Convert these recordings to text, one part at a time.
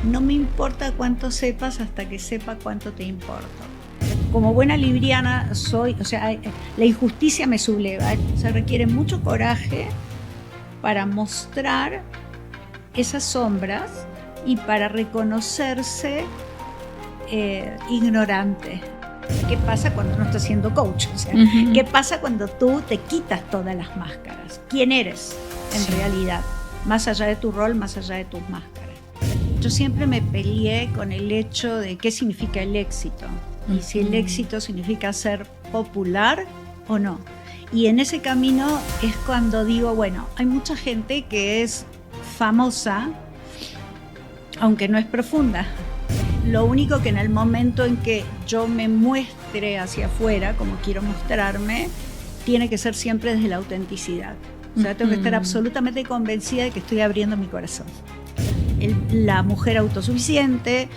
no me importa cuánto sepas hasta que sepa cuánto te importo. Como buena libriana soy, o sea, la injusticia me subleva. Se requiere mucho coraje para mostrar esas sombras y para reconocerse ignorante. ¿Qué pasa cuando no estás siendo coach? O sea, ¿qué pasa cuando tú te quitas todas las máscaras? ¿Quién eres en realidad? Más allá de tu rol, más allá de tus máscaras. Yo siempre me peleé con el hecho de qué significa el éxito. Y si el éxito significa ser popular o no. Y en ese camino es cuando digo, bueno, hay mucha gente que es famosa, aunque no es profunda. Lo único que en el momento en que yo me muestre hacia afuera, como quiero mostrarme, tiene que ser siempre desde la autenticidad. O sea, tengo que estar absolutamente convencida de que estoy abriendo mi corazón. La mujer autosuficiente,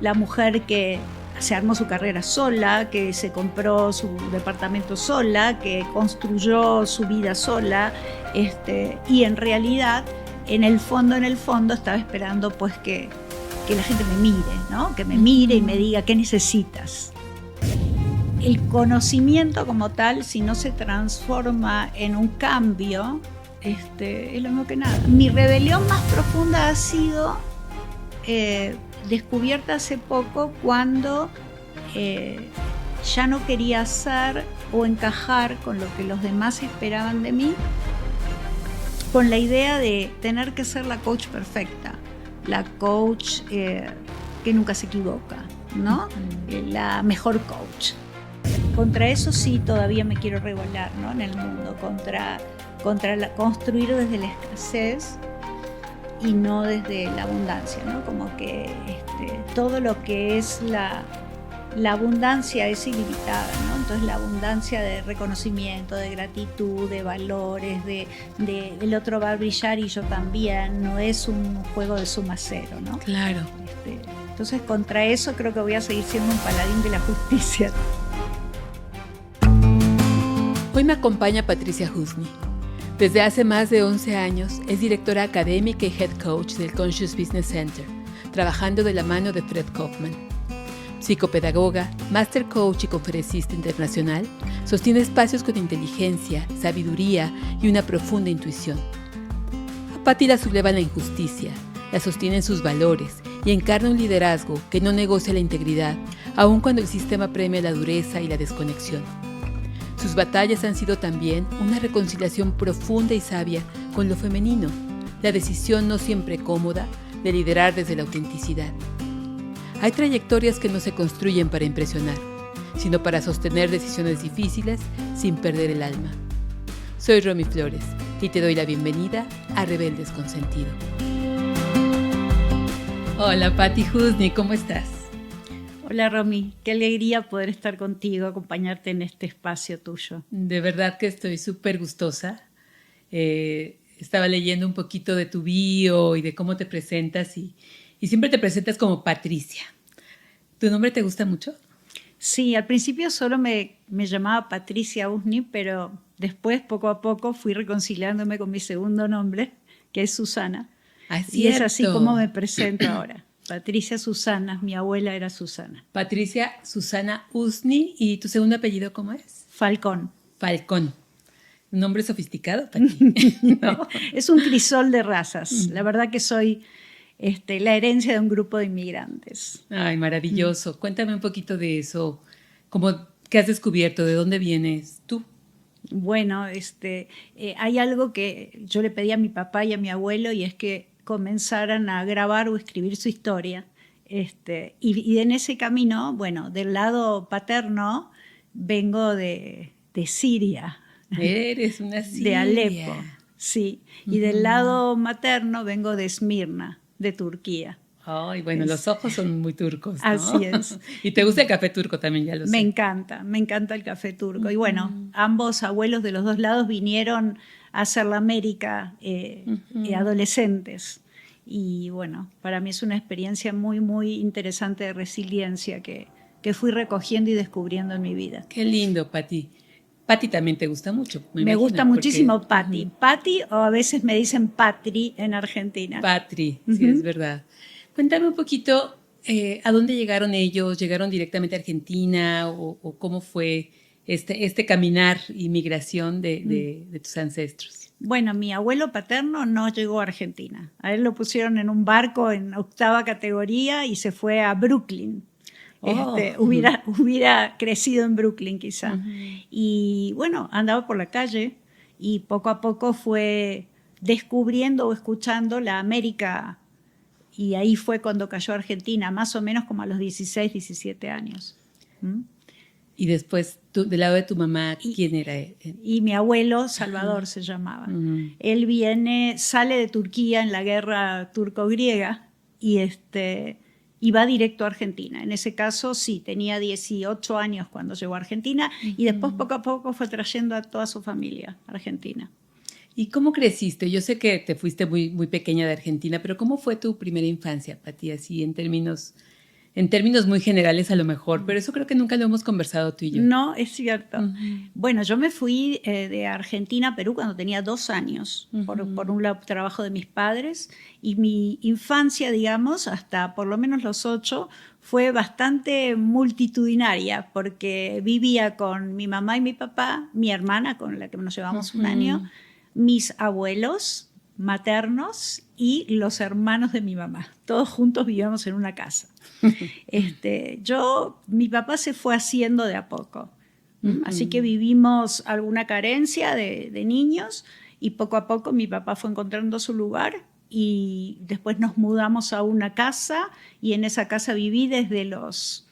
la mujer que se armó su carrera sola, que se compró su departamento sola, que construyó su vida sola, y en realidad, en el fondo, estaba esperando pues que la gente me mire, ¿no? Que me mire y me diga qué necesitas. El conocimiento como tal, si no se transforma en un cambio, es lo mismo que nada. Mi rebelión más profunda ha sido descubierta hace poco cuando ya no quería hacer o encajar con lo que los demás esperaban de mí, con la idea de tener que ser la coach perfecta, la coach que nunca se equivoca, ¿no? La mejor coach. Contra eso sí todavía me quiero rebelar, ¿no? En el mundo, contra construir desde la escasez y no desde la abundancia, ¿no? Como que todo lo que es la abundancia es ilimitada, ¿no? Entonces la abundancia de reconocimiento, de gratitud, de valores, de el otro va a brillar y yo también, no es un juego de suma cero, ¿no? Claro. Entonces contra eso creo que voy a seguir siendo un paladín de la justicia. Hoy me acompaña Patricia Husney. Desde hace más de 11 años es directora académica y head coach del Conscious Business Center, trabajando de la mano de Fred Kaufman. Psicopedagoga, master coach y conferencista internacional, sostiene espacios con inteligencia, sabiduría y una profunda intuición. A Patti la subleva la injusticia, la sostienen sus valores y encarna un liderazgo que no negocia la integridad, aun cuando el sistema premia la dureza y la desconexión. Sus batallas han sido también una reconciliación profunda y sabia con lo femenino, la decisión no siempre cómoda de liderar desde la autenticidad. Hay trayectorias que no se construyen para impresionar, sino para sostener decisiones difíciles sin perder el alma. Soy Romy Flores y te doy la bienvenida a Rebeldes con Sentido. Hola Patti Husney, ¿cómo estás? Hola Romy, qué alegría poder estar contigo, acompañarte en este espacio tuyo. De verdad que estoy súper gustosa. Estaba leyendo un poquito de tu bio y de cómo te presentas y siempre te presentas como Patricia. ¿Tu nombre te gusta mucho? Sí, al principio solo me llamaba Patricia Husney, pero después poco a poco fui reconciliándome con mi segundo nombre, que es Susana. Y es así como me presento ahora. Patricia Susana, mi abuela era Susana. Patricia Susana Husney, ¿y tu segundo apellido cómo es? Falcón. Falcón. ¿Un nombre sofisticado, Patti? No, es un crisol de razas. La verdad que soy la herencia de un grupo de inmigrantes. Ay, maravilloso. Cuéntame un poquito de eso. ¿Qué has descubierto? ¿De dónde vienes tú? Bueno, hay algo que yo le pedí a mi papá y a mi abuelo y es que comenzaran a grabar o escribir su historia. Y en ese camino, bueno, del lado paterno vengo de Siria. Eres una siria. De Alepo, sí. Y del lado materno vengo de Esmirna, de Turquía. Ay, bueno, los ojos son muy turcos, ¿no? Así es. Y te gusta el café turco también, ya lo sé. Me encanta el café turco. Y bueno, ambos abuelos de los dos lados vinieron a hacer la América adolescentes. Y bueno, para mí es una experiencia muy, muy interesante de resiliencia que fui recogiendo y descubriendo en mi vida. Qué lindo, Patti. Patti también te gusta mucho. Me gusta muchísimo Patti. Patti, o a veces me dicen Patri en Argentina. Patri, sí, es verdad. Cuéntame un poquito, ¿a dónde llegaron ellos? ¿Llegaron directamente a Argentina o cómo fue este caminar y migración de tus ancestros? Bueno, mi abuelo paterno no llegó a Argentina. A él lo pusieron en un barco en 8ª categoría y se fue a Brooklyn. Hubiera crecido en Brooklyn quizá. Y bueno, andaba por la calle y poco a poco fue descubriendo o escuchando la América, y ahí fue cuando cayó a Argentina, más o menos como a los 16, 17 años. Y después, del lado de tu mamá, ¿quién era él? Y mi abuelo, Salvador se llamaba. Él sale de Turquía en la guerra turco-griega y va directo a Argentina. En ese caso, sí, tenía 18 años cuando llegó a Argentina y después poco a poco fue trayendo a toda su familia a Argentina. ¿Y cómo creciste? Yo sé que te fuiste muy, muy pequeña de Argentina, pero ¿cómo fue tu primera infancia, Pati? Así en términos muy generales a lo mejor, pero eso creo que nunca lo hemos conversado tú y yo. No, es cierto. Bueno, yo me fui de Argentina a Perú cuando tenía 2 años, por un trabajo de mis padres, y mi infancia, digamos, hasta por lo menos los 8, fue bastante multitudinaria, porque vivía con mi mamá y mi papá, mi hermana, con la que nos llevamos un año, mis abuelos maternos y los hermanos de mi mamá. Todos juntos vivíamos en una casa. Mi papá se fue haciendo de a poco. Así que vivimos alguna carencia de niños y poco a poco mi papá fue encontrando su lugar y después nos mudamos a una casa y en esa casa viví desde los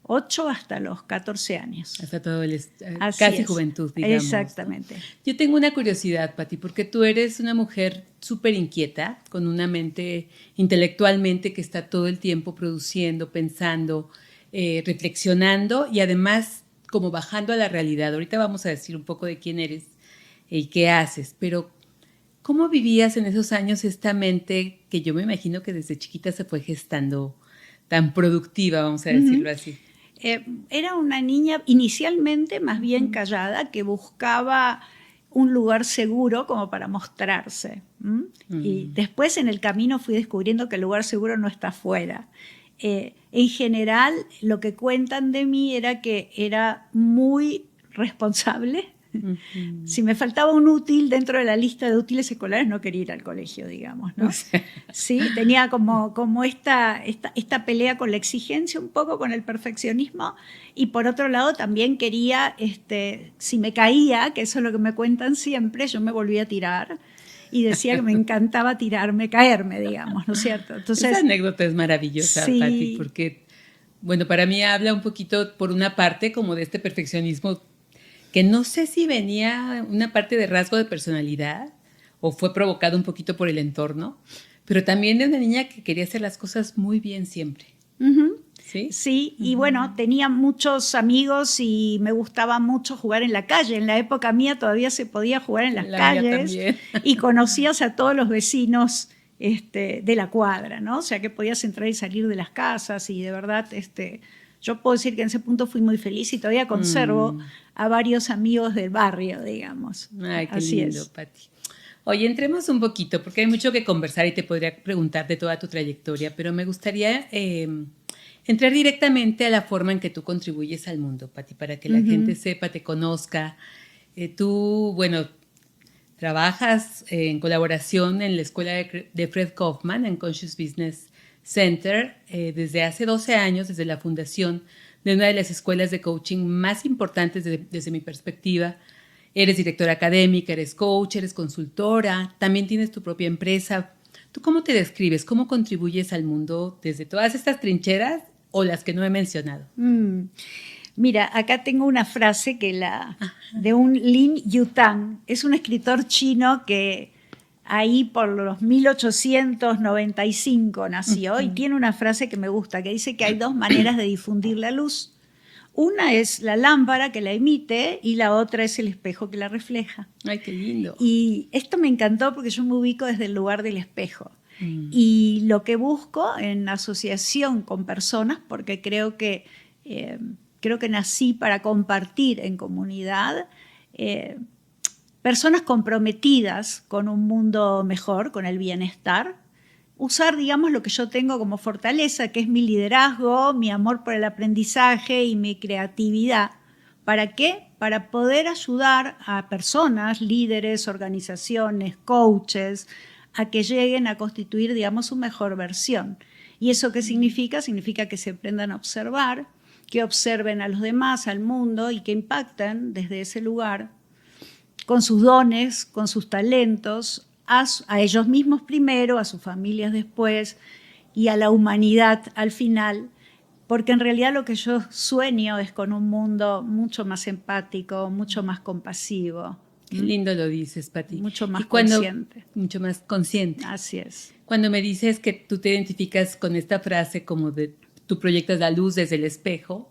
8 hasta los 14 años. Hasta todo casi juventud, digamos. Exactamente. Yo tengo una curiosidad, Pati, porque tú eres una mujer súper inquieta, con una mente intelectualmente que está todo el tiempo produciendo, pensando, reflexionando y además como bajando a la realidad. Ahorita vamos a decir un poco de quién eres y qué haces, pero ¿cómo vivías en esos años esta mente que yo me imagino que desde chiquita se fue gestando tan productiva, vamos a decirlo así? Era una niña inicialmente más bien callada que buscaba un lugar seguro como para mostrarse. Y después en el camino fui descubriendo que el lugar seguro no está afuera. En general, lo que cuentan de mí era que era muy responsable. Si me faltaba un útil dentro de la lista de útiles escolares, no quería ir al colegio, digamos, ¿no? Sí, tenía como esta pelea con la exigencia, un poco con el perfeccionismo, y por otro lado también quería, si me caía, que eso es lo que me cuentan siempre, yo me volvía a tirar y decía que me encantaba caerme, digamos, ¿no es cierto? Entonces, esa anécdota es maravillosa, sí. Pati, porque, bueno, para mí habla un poquito, por una parte, como de este perfeccionismo que no sé si venía una parte de rasgo de personalidad o fue provocado un poquito por el entorno, pero también de una niña que quería hacer las cosas muy bien siempre. ¿Sí? Sí, y bueno, tenía muchos amigos y me gustaba mucho jugar en la calle. En la época mía todavía se podía jugar en las calles y conocías a todos los vecinos de la cuadra, ¿no? O sea que podías entrar y salir de las casas y de verdad yo puedo decir que en ese punto fui muy feliz y todavía conservo a varios amigos del barrio, digamos. Ay, qué lindo, Pati. Oye, entremos un poquito, porque hay mucho que conversar y te podría preguntar de toda tu trayectoria, pero me gustaría entrar directamente a la forma en que tú contribuyes al mundo, Pati, para que la gente sepa, te conozca. Tú, bueno, trabajas en colaboración en la escuela de Fred Kaufman, en Conscious Business Center, desde hace 12 años, desde la fundación de una de las escuelas de coaching más importantes desde mi perspectiva. Eres directora académica, eres coach, eres consultora, también tienes tu propia empresa. ¿Tú cómo te describes? ¿Cómo contribuyes al mundo desde todas estas trincheras o las que no he mencionado? Mira, acá tengo una frase de un Lin Yutang. Es un escritor chino que ahí por los 1895 nació y tiene una frase que me gusta, que dice que hay 2 maneras de difundir la luz. Una es la lámpara que la emite y la otra es el espejo que la refleja. ¡Ay, qué lindo! Y esto me encantó porque yo me ubico desde el lugar del espejo. Y lo que busco en asociación con personas, porque creo que nací para compartir en comunidad, personas comprometidas con un mundo mejor, con el bienestar, usar, digamos, lo que yo tengo como fortaleza, que es mi liderazgo, mi amor por el aprendizaje y mi creatividad. ¿Para qué? Para poder ayudar a personas, líderes, organizaciones, coaches, a que lleguen a constituir, digamos, su mejor versión. ¿Y eso qué significa? Significa que se aprendan a observar, que observen a los demás, al mundo, y que impacten desde ese lugar con sus dones, con sus talentos, a ellos mismos primero, a sus familias después y a la humanidad al final, porque en realidad lo que yo sueño es con un mundo mucho más empático, mucho más compasivo. Qué lindo lo dices, Pati. Mucho más consciente. Mucho más consciente. Así es. Cuando me dices que tú te identificas con esta frase como de tú proyectas la luz desde el espejo,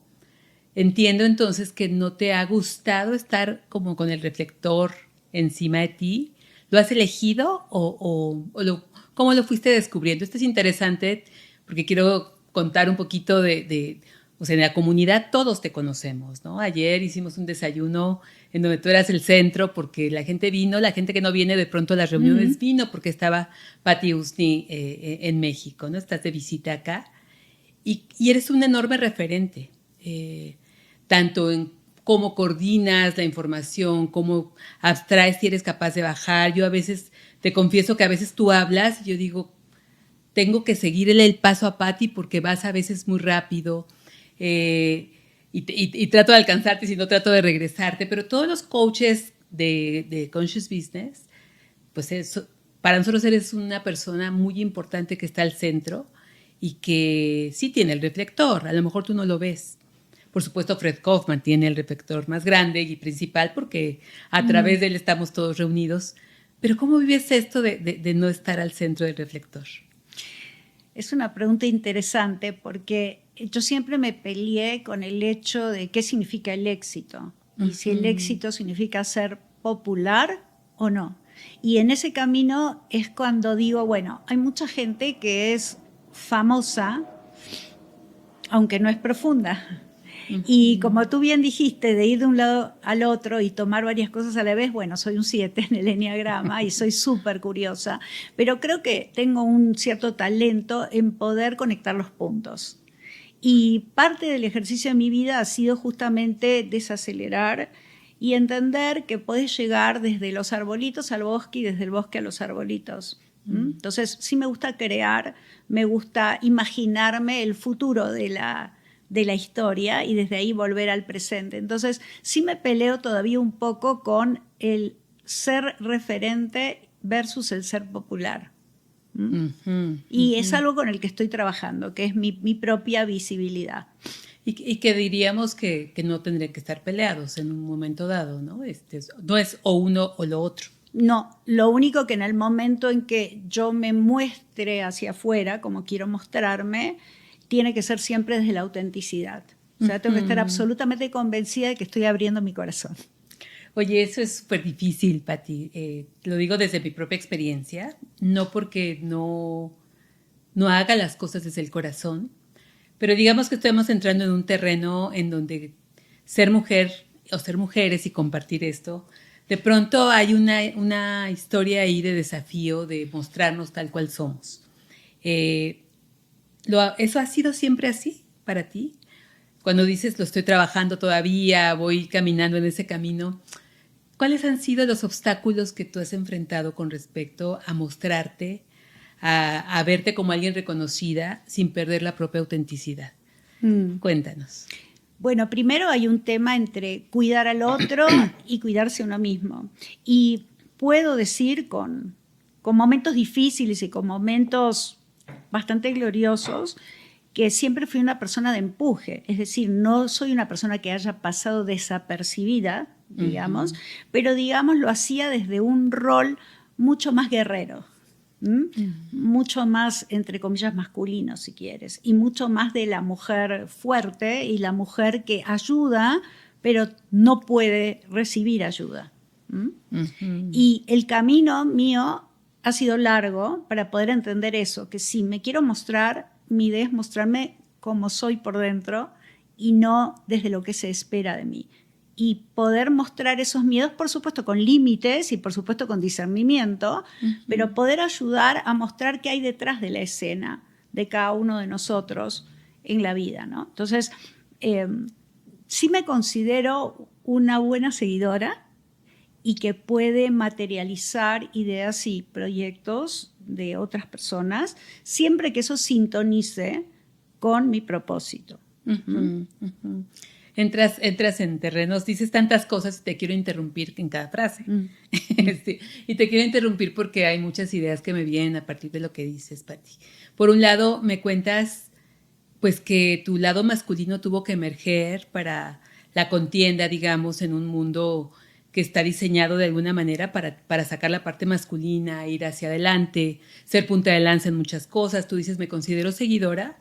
entiendo entonces que no te ha gustado estar como con el reflector encima de ti. ¿Lo has elegido cómo lo fuiste descubriendo? Esto es interesante porque quiero contar un poquito o sea, en la comunidad todos te conocemos, ¿no? Ayer hicimos un desayuno en donde tú eras el centro porque la gente vino, la gente que no viene de pronto a las reuniones vino porque estaba Patti Husney en México, ¿no? Estás de visita acá y eres un enorme referente, tanto en cómo coordinas la información, cómo abstraes si eres capaz de bajar. Yo a veces, te confieso que a veces tú hablas y yo digo, tengo que seguirle el paso a Patti porque vas a veces muy rápido y trato de alcanzarte, si no trato de regresarte, pero todos los coaches de Conscious Business, pues para nosotros eres una persona muy importante que está al centro y que sí tiene el reflector, a lo mejor tú no lo ves. Por supuesto, Fred Kaufman tiene el reflector más grande y principal porque a través de él estamos todos reunidos. Pero ¿cómo vives esto de no estar al centro del reflector? Es una pregunta interesante porque yo siempre me peleé con el hecho de qué significa el éxito y si el éxito significa ser popular o no. Y en ese camino es cuando digo, bueno, hay mucha gente que es famosa, aunque no es profunda. Y como tú bien dijiste, de ir de un lado al otro y tomar varias cosas a la vez, bueno, soy un 7 en el enneagrama y soy súper curiosa, pero creo que tengo un cierto talento en poder conectar los puntos. Y parte del ejercicio de mi vida ha sido justamente desacelerar y entender que podés llegar desde los arbolitos al bosque y desde el bosque a los arbolitos. Entonces, sí me gusta crear, me gusta imaginarme el futuro de la historia y desde ahí volver al presente. Entonces, sí me peleo todavía un poco con el ser referente versus el ser popular. Y es algo con el que estoy trabajando, que es mi propia visibilidad. Y que diríamos que no tendrían que estar peleados en un momento dado, ¿no? No es o uno o lo otro. No, lo único que en el momento en que yo me muestre hacia afuera, como quiero mostrarme, tiene que ser siempre desde la autenticidad. O sea, tengo que estar absolutamente convencida de que estoy abriendo mi corazón. Oye, eso es súper difícil, Patti. Lo digo desde mi propia experiencia, no porque no haga las cosas desde el corazón, pero digamos que estamos entrando en un terreno en donde ser mujer o ser mujeres y compartir esto, de pronto hay una historia ahí de desafío de mostrarnos tal cual somos. ¿Eso ha sido siempre así para ti? Cuando dices, lo estoy trabajando todavía, voy caminando en ese camino, ¿cuáles han sido los obstáculos que tú has enfrentado con respecto a mostrarte, a verte como alguien reconocida sin perder la propia autenticidad? Cuéntanos. Bueno, primero hay un tema entre cuidar al otro y cuidarse a uno mismo. Y puedo decir con momentos difíciles y con momentos bastante gloriosos, que siempre fui una persona de empuje, es decir, no soy una persona que haya pasado desapercibida, digamos, pero digamos lo hacía desde un rol mucho más guerrero, mucho más, entre comillas, masculino, si quieres, y mucho más de la mujer fuerte y la mujer que ayuda, pero no puede recibir ayuda. Y el camino mío ha sido largo para poder entender eso, que si me quiero mostrar, mi idea es mostrarme como soy por dentro y no desde lo que se espera de mí. y poder mostrar esos miedos, por supuesto con límites y por supuesto con discernimiento, pero poder ayudar a mostrar qué hay detrás de la escena de cada uno de nosotros en la vida, ¿no? Entonces, sí me considero una buena seguidora y que puede materializar ideas y proyectos de otras personas, siempre que eso sintonice con mi propósito. Entras en terrenos, dices tantas cosas y te quiero interrumpir en cada frase. Y te quiero interrumpir porque hay muchas ideas que me vienen a partir de lo que dices, Pati. Por un lado, me cuentas pues que tu lado masculino tuvo que emerger para la contienda, digamos, en un mundo que está diseñado de alguna manera para sacar la parte masculina, ir hacia adelante, ser punta de lanza en muchas cosas. Tú dices, me considero seguidora,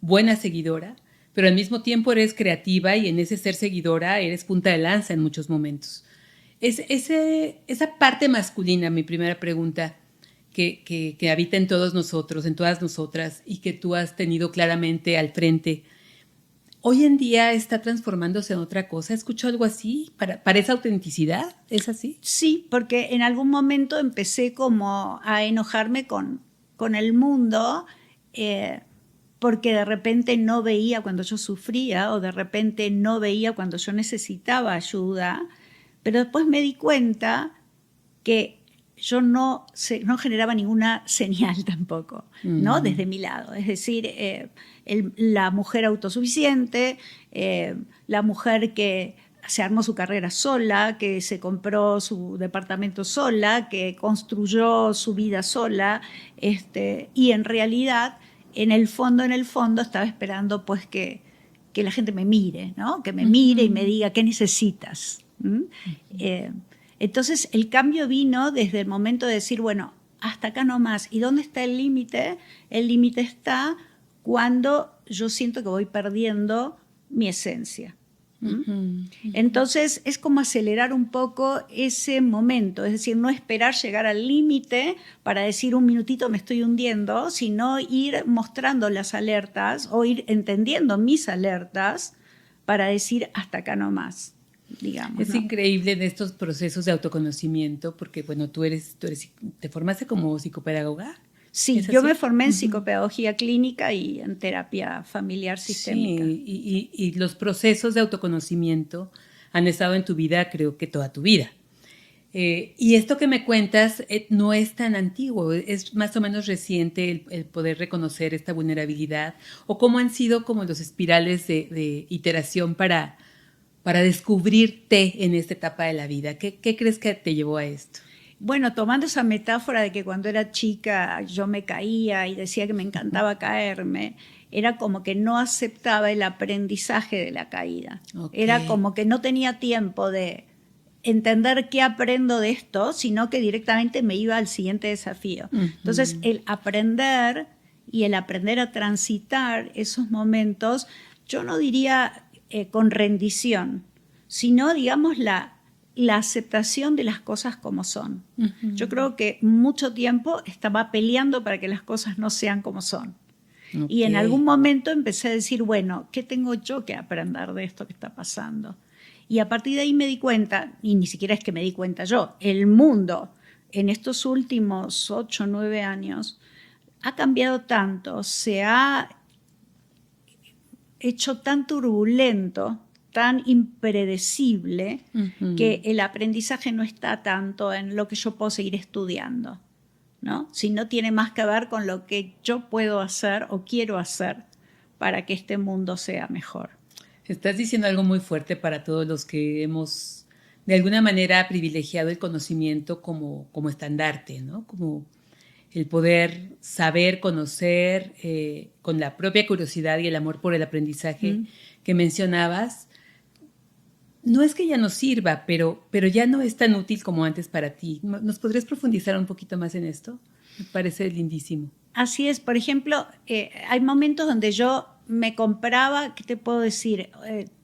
buena seguidora, pero al mismo tiempo eres creativa y en ese ser seguidora eres punta de lanza en muchos momentos. Esa parte masculina, mi primera pregunta, que habita en todos nosotros, en todas nosotras, y que tú has tenido claramente al frente, ¿hoy en día está transformándose en otra cosa? ¿Escucho algo así para esa autenticidad? ¿Es así? Sí, porque en algún momento empecé como a enojarme con el mundo, porque de repente no veía cuando yo sufría o de repente no veía cuando yo necesitaba ayuda, pero después me di cuenta que yo no generaba ninguna señal tampoco, ¿no? Desde mi lado. Es decir, la mujer autosuficiente, la mujer que se armó su carrera sola, que se compró su departamento sola, que construyó su vida sola, y en realidad, en el fondo, estaba esperando pues que la gente me mire, ¿no? Que me mire y me diga, ¿qué necesitas? Entonces el cambio vino desde el momento de decir, bueno, hasta acá nomás. ¿Y dónde está el límite? El límite está cuando yo siento que voy perdiendo mi esencia. Entonces es como acelerar un poco ese momento, es decir, no esperar llegar al límite para decir un minutito me estoy hundiendo, sino ir mostrando las alertas o ir entendiendo mis alertas para decir hasta acá nomás. Digamos, es increíble en estos procesos de autoconocimiento, porque bueno, tú te formaste como psicopedagoga. Sí, yo me formé en psicopedagogía clínica y en terapia familiar sistémica. Sí, y los procesos de autoconocimiento han estado en tu vida, creo que toda tu vida. Y esto que me cuentas no es tan antiguo, es más o menos reciente el poder reconocer esta vulnerabilidad, o cómo han sido como los espirales de iteración para descubrirte en esta etapa de la vida. ¿Qué crees que te llevó a esto? Bueno, tomando esa metáfora de que cuando era chica yo me caía y decía que me encantaba caerme, era como que no aceptaba el aprendizaje de la caída. Okay. Era como que no tenía tiempo de entender qué aprendo de esto, sino que directamente me iba al siguiente desafío. Entonces, el aprender y el aprender a transitar esos momentos, yo no diría con rendición, sino, digamos, la aceptación de las cosas como son. Yo creo que mucho tiempo estaba peleando para que las cosas no sean como son. Okay. Y en algún momento empecé a decir, bueno, ¿qué tengo yo que aprender de esto que está pasando? Y a partir de ahí me di cuenta, y ni siquiera es que me di cuenta yo, el mundo en estos últimos 8 o 9 años ha cambiado tanto, se ha hecho tan turbulento, tan impredecible, que el aprendizaje no está tanto en lo que yo puedo seguir estudiando, ¿no? Sino tiene más que ver con lo que yo puedo hacer o quiero hacer para que este mundo sea mejor. Estás diciendo algo muy fuerte para todos los que hemos, de alguna manera, privilegiado el conocimiento como estandarte, ¿no? Como el poder saber, conocer, con la propia curiosidad y el amor por el aprendizaje que mencionabas. No es que ya no sirva, pero ya no es tan útil como antes para ti. ¿Nos podrías profundizar un poquito más en esto? Me parece lindísimo. Así es. Por ejemplo, hay momentos donde yo me compraba, ¿qué te puedo decir?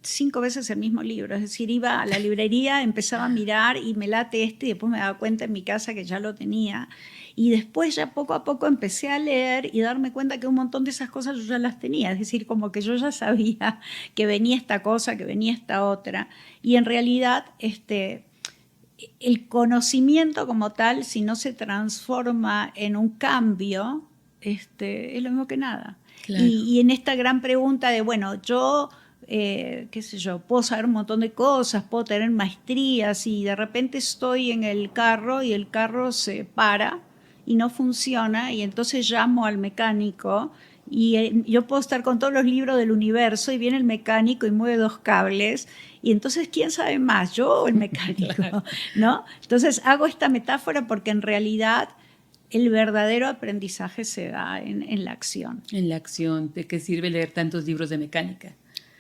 5 veces el mismo libro. Es decir, iba a la librería, empezaba a mirar y me late y después me daba cuenta en mi casa que ya lo tenía. Y después ya poco a poco empecé a leer y darme cuenta que un montón de esas cosas yo ya las tenía, es decir, como que yo ya sabía que venía esta cosa, que venía esta otra. Y en realidad el conocimiento como tal, si no se transforma en un cambio, es lo mismo que nada. Claro. Y en esta gran pregunta de, bueno, yo, qué sé yo, puedo saber un montón de cosas, puedo tener maestrías y de repente estoy en el carro y el carro se para y no funciona y entonces llamo al mecánico y yo puedo estar con todos los libros del universo y viene el mecánico y mueve 2 cables y entonces ¿quién sabe más, yo o el mecánico? Claro. ¿No? Entonces hago esta metáfora porque en realidad el verdadero aprendizaje se da en la acción. En la acción. ¿De qué sirve leer tantos libros de mecánica?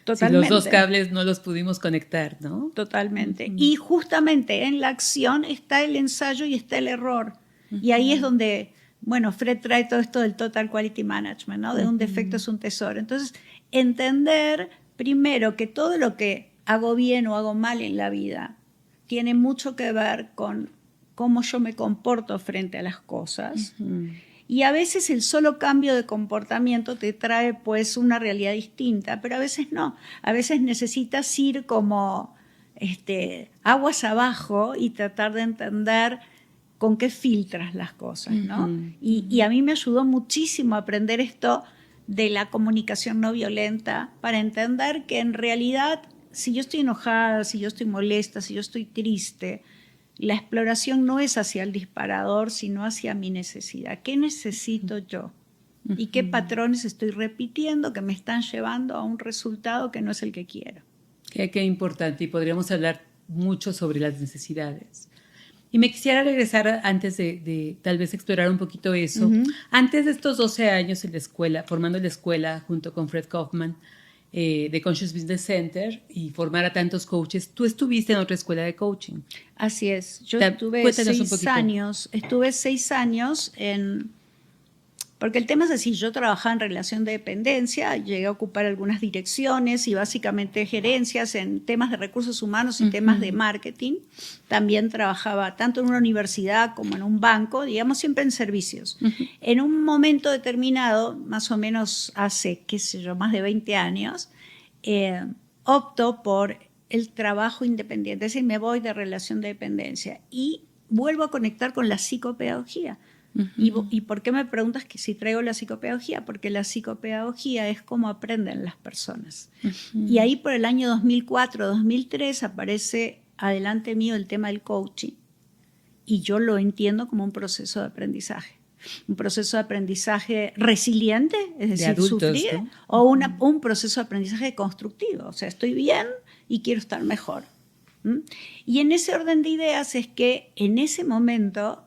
Totalmente. Si los 2 cables no los pudimos conectar, ¿no? Totalmente. Uh-huh. Y justamente en la acción está el ensayo y está el error. Uh-huh. Y ahí es donde, bueno, Fred trae todo esto del Total Quality Management, ¿no? De un defecto es un tesoro. Entonces, entender primero que todo lo que hago bien o hago mal en la vida tiene mucho que ver con cómo yo me comporto frente a las cosas. Uh-huh. Y a veces el solo cambio de comportamiento te trae pues una realidad distinta, pero a veces no. A veces necesitas ir como aguas abajo y tratar de entender con qué filtras las cosas, ¿no? Uh-huh. Y a mí me ayudó muchísimo aprender esto de la comunicación no violenta para entender que en realidad si yo estoy enojada, si yo estoy molesta, si yo estoy triste, la exploración no es hacia el disparador, sino hacia mi necesidad. ¿Qué necesito yo? ¿Y qué patrones estoy repitiendo que me están llevando a un resultado que no es el que quiero? Qué importante, y podríamos hablar mucho sobre las necesidades. Y me quisiera regresar antes de tal vez explorar un poquito eso. Uh-huh. Antes de estos 12 años en la escuela, formando la escuela junto con Fred Kaufman, de Conscious Business Center y formar a tantos coaches, tú estuviste en otra escuela de coaching. Así es, yo estuve 6 años en... Porque el tema es así, yo trabajaba en relación de dependencia, llegué a ocupar algunas direcciones y básicamente gerencias en temas de recursos humanos y temas de marketing. También trabajaba tanto en una universidad como en un banco, digamos siempre en servicios. En un momento determinado, más o menos hace, qué sé yo, más de 20 años, opto por el trabajo independiente, es decir, me voy de relación de dependencia y vuelvo a conectar con la psicopedagogía. Uh-huh. ¿Y por qué me preguntas que si traigo la psicopedagogía? Porque la psicopedagogía es cómo aprenden las personas. Uh-huh. Y ahí por el año 2004, 2003 aparece adelante mío el tema del coaching y yo lo entiendo como un proceso de aprendizaje. Un proceso de aprendizaje resiliente, es decir, de adultos, sufrir, ¿no? O un proceso de aprendizaje constructivo. O sea, estoy bien y quiero estar mejor. Y en ese orden de ideas es que en ese momento,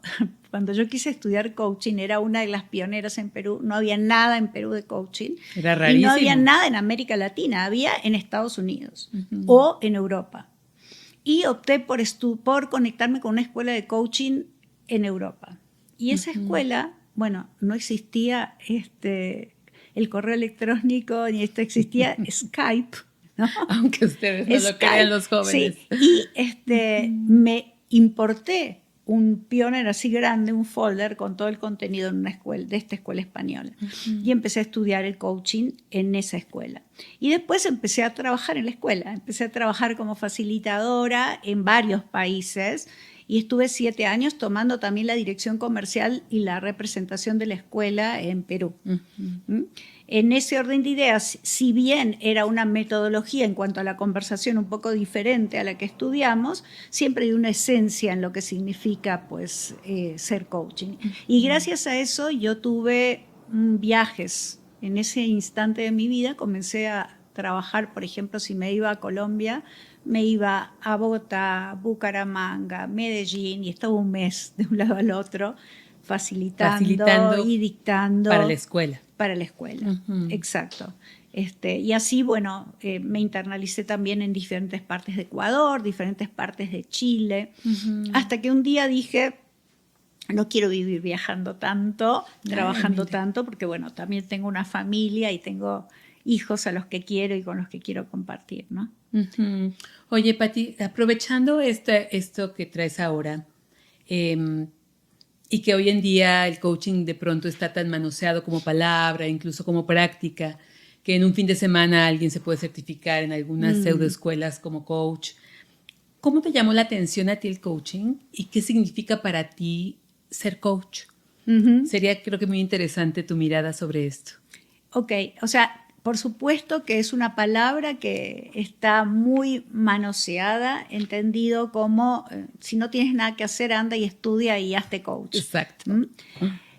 cuando yo quise estudiar coaching, era una de las pioneras en Perú, no había nada en Perú de coaching. Era rarísimo. Y no había nada en América Latina, había en Estados Unidos o en Europa. Y opté por conectarme con una escuela de coaching en Europa. Y esa escuela, bueno, no existía el correo electrónico, ni existía Skype, ¿no? Aunque ustedes no lo crean, los jóvenes. Sí. Y me importé un pioner así grande, un folder con todo el contenido en una escuela, de esta escuela española. Y empecé a estudiar el coaching en esa escuela. Y después empecé a trabajar en la escuela. Empecé a trabajar como facilitadora en varios países y estuve 7 años tomando también la dirección comercial y la representación de la escuela en Perú. En ese orden de ideas, si bien era una metodología en cuanto a la conversación un poco diferente a la que estudiamos, siempre hay una esencia en lo que significa pues, ser coaching. Y gracias a eso yo tuve viajes. En ese instante de mi vida comencé a trabajar, por ejemplo, si me iba a Colombia, me iba a Bogotá, Bucaramanga, Medellín, y estaba un mes de un lado al otro facilitando y dictando. Para la escuela. Para la escuela, exacto. Y así, bueno, me internalicé también en diferentes partes de Ecuador, diferentes partes de Chile, hasta que un día dije, no quiero vivir viajando tanto, trabajando tanto, porque bueno, también tengo una familia y tengo hijos a los que quiero y con los que quiero compartir, ¿no? Oye, Pati, aprovechando esto que traes ahora, y Y que hoy en día el coaching de pronto está tan manoseado como palabra, incluso como práctica, que en un fin de semana alguien se puede certificar en algunas pseudoescuelas como coach. ¿Cómo te llamó la atención a ti el coaching y qué significa para ti ser coach? Sería, creo que muy interesante tu mirada sobre esto. Ok, o sea, por supuesto que es una palabra que está muy manoseada, entendido como si no tienes nada que hacer, anda y estudia y hazte coach. Exacto.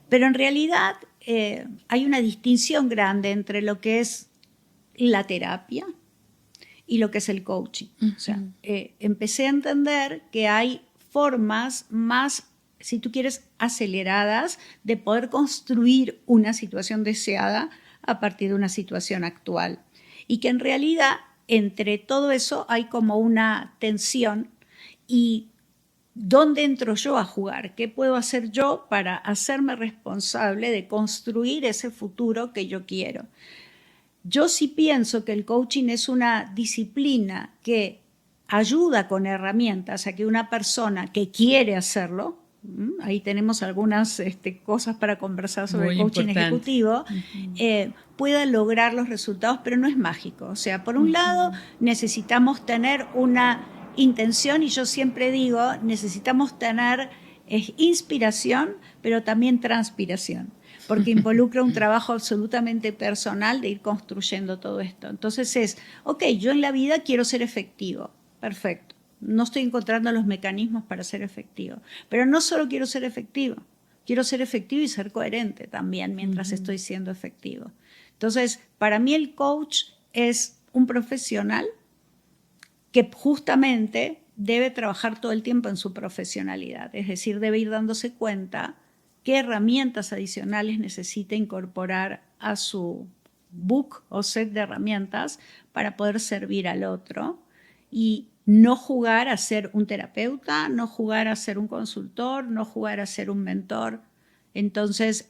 Pero en realidad hay una distinción grande entre lo que es la terapia y lo que es el coaching. O sea, empecé a entender que hay formas más, si tú quieres, aceleradas de poder construir una situación deseada a partir de una situación actual. Y que en realidad, entre todo eso, hay como una tensión y ¿dónde entro yo a jugar? ¿Qué puedo hacer yo para hacerme responsable de construir ese futuro que yo quiero? Yo sí pienso que el coaching es una disciplina que ayuda con herramientas a que una persona que quiere hacerlo, ahí tenemos algunas cosas para conversar sobre el coaching ejecutivo, pueda lograr los resultados, pero no es mágico. O sea, por un lado necesitamos tener una intención, y yo siempre digo, necesitamos tener inspiración, pero también transpiración, porque involucra un trabajo absolutamente personal de ir construyendo todo esto. Entonces ok, yo en la vida quiero ser efectivo, perfecto. No estoy encontrando los mecanismos para ser efectivo. Pero no solo quiero ser efectivo y ser coherente también mientras estoy siendo efectivo. Entonces, para mí el coach es un profesional que justamente debe trabajar todo el tiempo en su profesionalidad. Es decir, debe ir dándose cuenta qué herramientas adicionales necesita incorporar a su book o set de herramientas para poder servir al otro y no jugar a ser un terapeuta, no jugar a ser un consultor, no jugar a ser un mentor. Entonces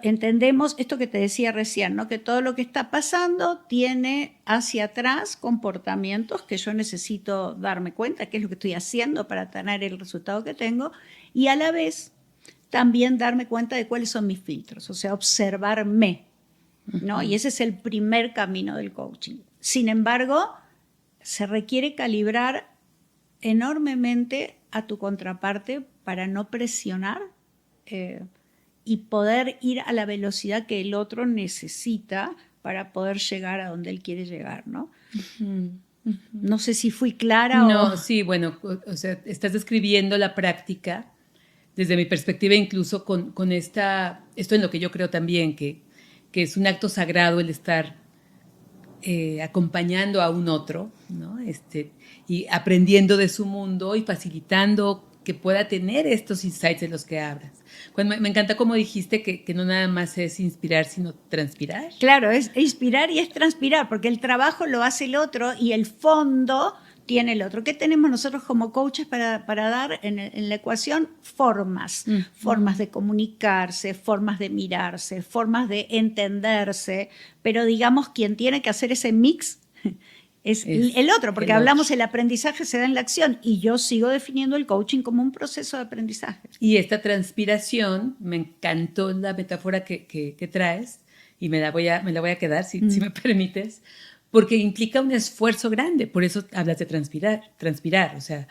entendemos esto que te decía recién, ¿no? Que todo lo que está pasando tiene hacia atrás comportamientos que yo necesito darme cuenta, qué es lo que estoy haciendo para tener el resultado que tengo, y a la vez también darme cuenta de cuáles son mis filtros, o sea, observarme, ¿no? Y ese es el primer camino del coaching. Sin embargo, se requiere calibrar enormemente a tu contraparte para no presionar y poder ir a la velocidad que el otro necesita para poder llegar a donde él quiere llegar, ¿no? No sé si fui clara o... No, sí, bueno, o sea, estás describiendo la práctica desde mi perspectiva, incluso con esto en lo que yo creo también, que es un acto sagrado el estar acompañando a un otro, ¿no? Y aprendiendo de su mundo y facilitando que pueda tener estos insights de los que hablas. Me encanta como dijiste que no nada más es inspirar, sino transpirar. Claro, es inspirar y es transpirar, porque el trabajo lo hace el otro y el fondo tiene el otro. ¿Qué tenemos nosotros como coaches para dar en la ecuación? Formas. Formas de comunicarse, formas de mirarse, formas de entenderse, pero digamos quien tiene que hacer ese mix es el otro, porque hablamos el aprendizaje se da en la acción y yo sigo definiendo el coaching como un proceso de aprendizaje. Y esta transpiración, me encantó la metáfora que traes y me la voy a quedar, si me permites, porque implica un esfuerzo grande, por eso hablas de transpirar, o sea,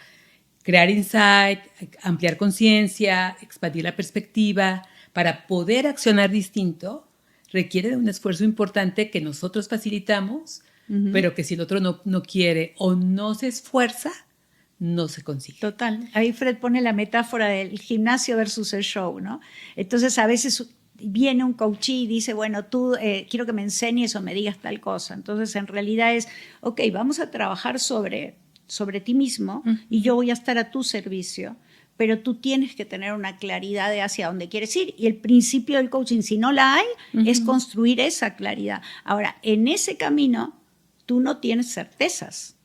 crear insight, ampliar conciencia, expandir la perspectiva, para poder accionar distinto, requiere de un esfuerzo importante que nosotros facilitamos, pero que si el otro no quiere o no se esfuerza, no se consigue. Total. Ahí Fred pone la metáfora del gimnasio versus el show, ¿no? Entonces a veces viene un coachee y dice, bueno, tú quiero que me enseñes o me digas tal cosa. Entonces en realidad es, ok, vamos a trabajar sobre ti mismo y yo voy a estar a tu servicio, pero tú tienes que tener una claridad de hacia dónde quieres ir. Y el principio del coaching, si no la hay, es construir esa claridad. Ahora, en ese camino, tú no tienes certezas.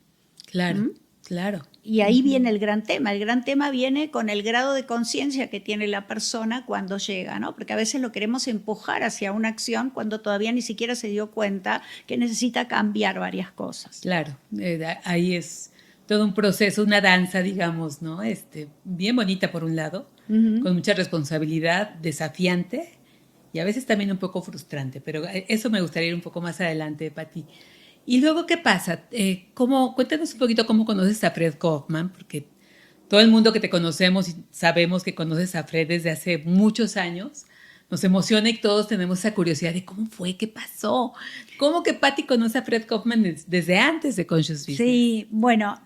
Claro, claro. Y ahí viene el gran tema. El gran tema viene con el grado de conciencia que tiene la persona cuando llega, ¿no? Porque a veces lo queremos empujar hacia una acción cuando todavía ni siquiera se dio cuenta que necesita cambiar varias cosas. Claro, ahí es todo un proceso, una danza, digamos, ¿no? Bien bonita por un lado, con mucha responsabilidad, desafiante y a veces también un poco frustrante, pero eso me gustaría ir un poco más adelante, Pati. Y luego, ¿qué pasa? Cuéntanos un poquito cómo conoces a Fred Kaufman, porque todo el mundo que te conocemos y sabemos que conoces a Fred desde hace muchos años, nos emociona y todos tenemos esa curiosidad de cómo fue, qué pasó, cómo que Pati conoce a Fred Kaufman desde antes de Conscious Business. Sí, bueno,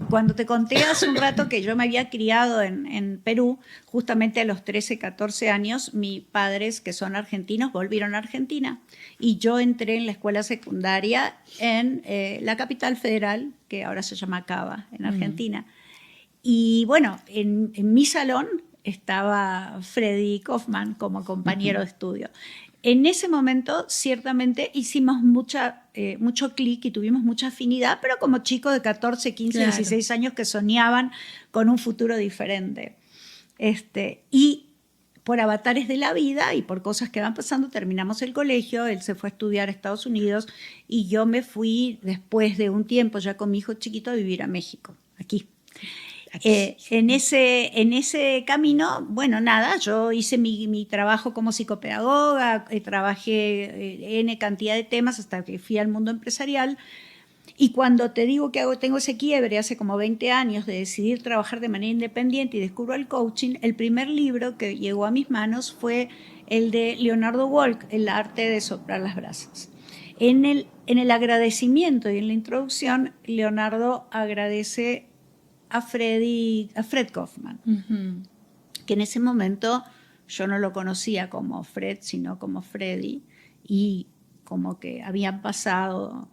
cuando te conté hace un rato que yo me había criado en Perú, justamente a los 13, 14 años, mis padres, que son argentinos, volvieron a Argentina y yo entré en la escuela secundaria en la capital federal, que ahora se llama Cava, en Argentina. Y bueno, en mi salón estaba Freddy Kaufman como compañero de estudio. En ese momento, ciertamente, hicimos mucho clic y tuvimos mucha afinidad, pero como chicos de 14, 15, claro, 16 años que soñaban con un futuro diferente. Y por avatares de la vida y por cosas que van pasando, terminamos el colegio, él se fue a estudiar a Estados Unidos y yo me fui, después de un tiempo, ya con mi hijo chiquito, a vivir a México, aquí. En ese camino, bueno, nada, yo hice mi trabajo como psicopedagoga, trabajé N cantidad de temas hasta que fui al mundo empresarial. Y cuando te digo que tengo ese quiebre hace como 20 años de decidir trabajar de manera independiente y descubro el coaching, el primer libro que llegó a mis manos fue el de Leonardo Wolk, El arte de soplar las brasas. En el agradecimiento y en la introducción, Leonardo agradece a Fred Kaufman, que en ese momento yo no lo conocía como Fred, sino como Freddy, y como que habían pasado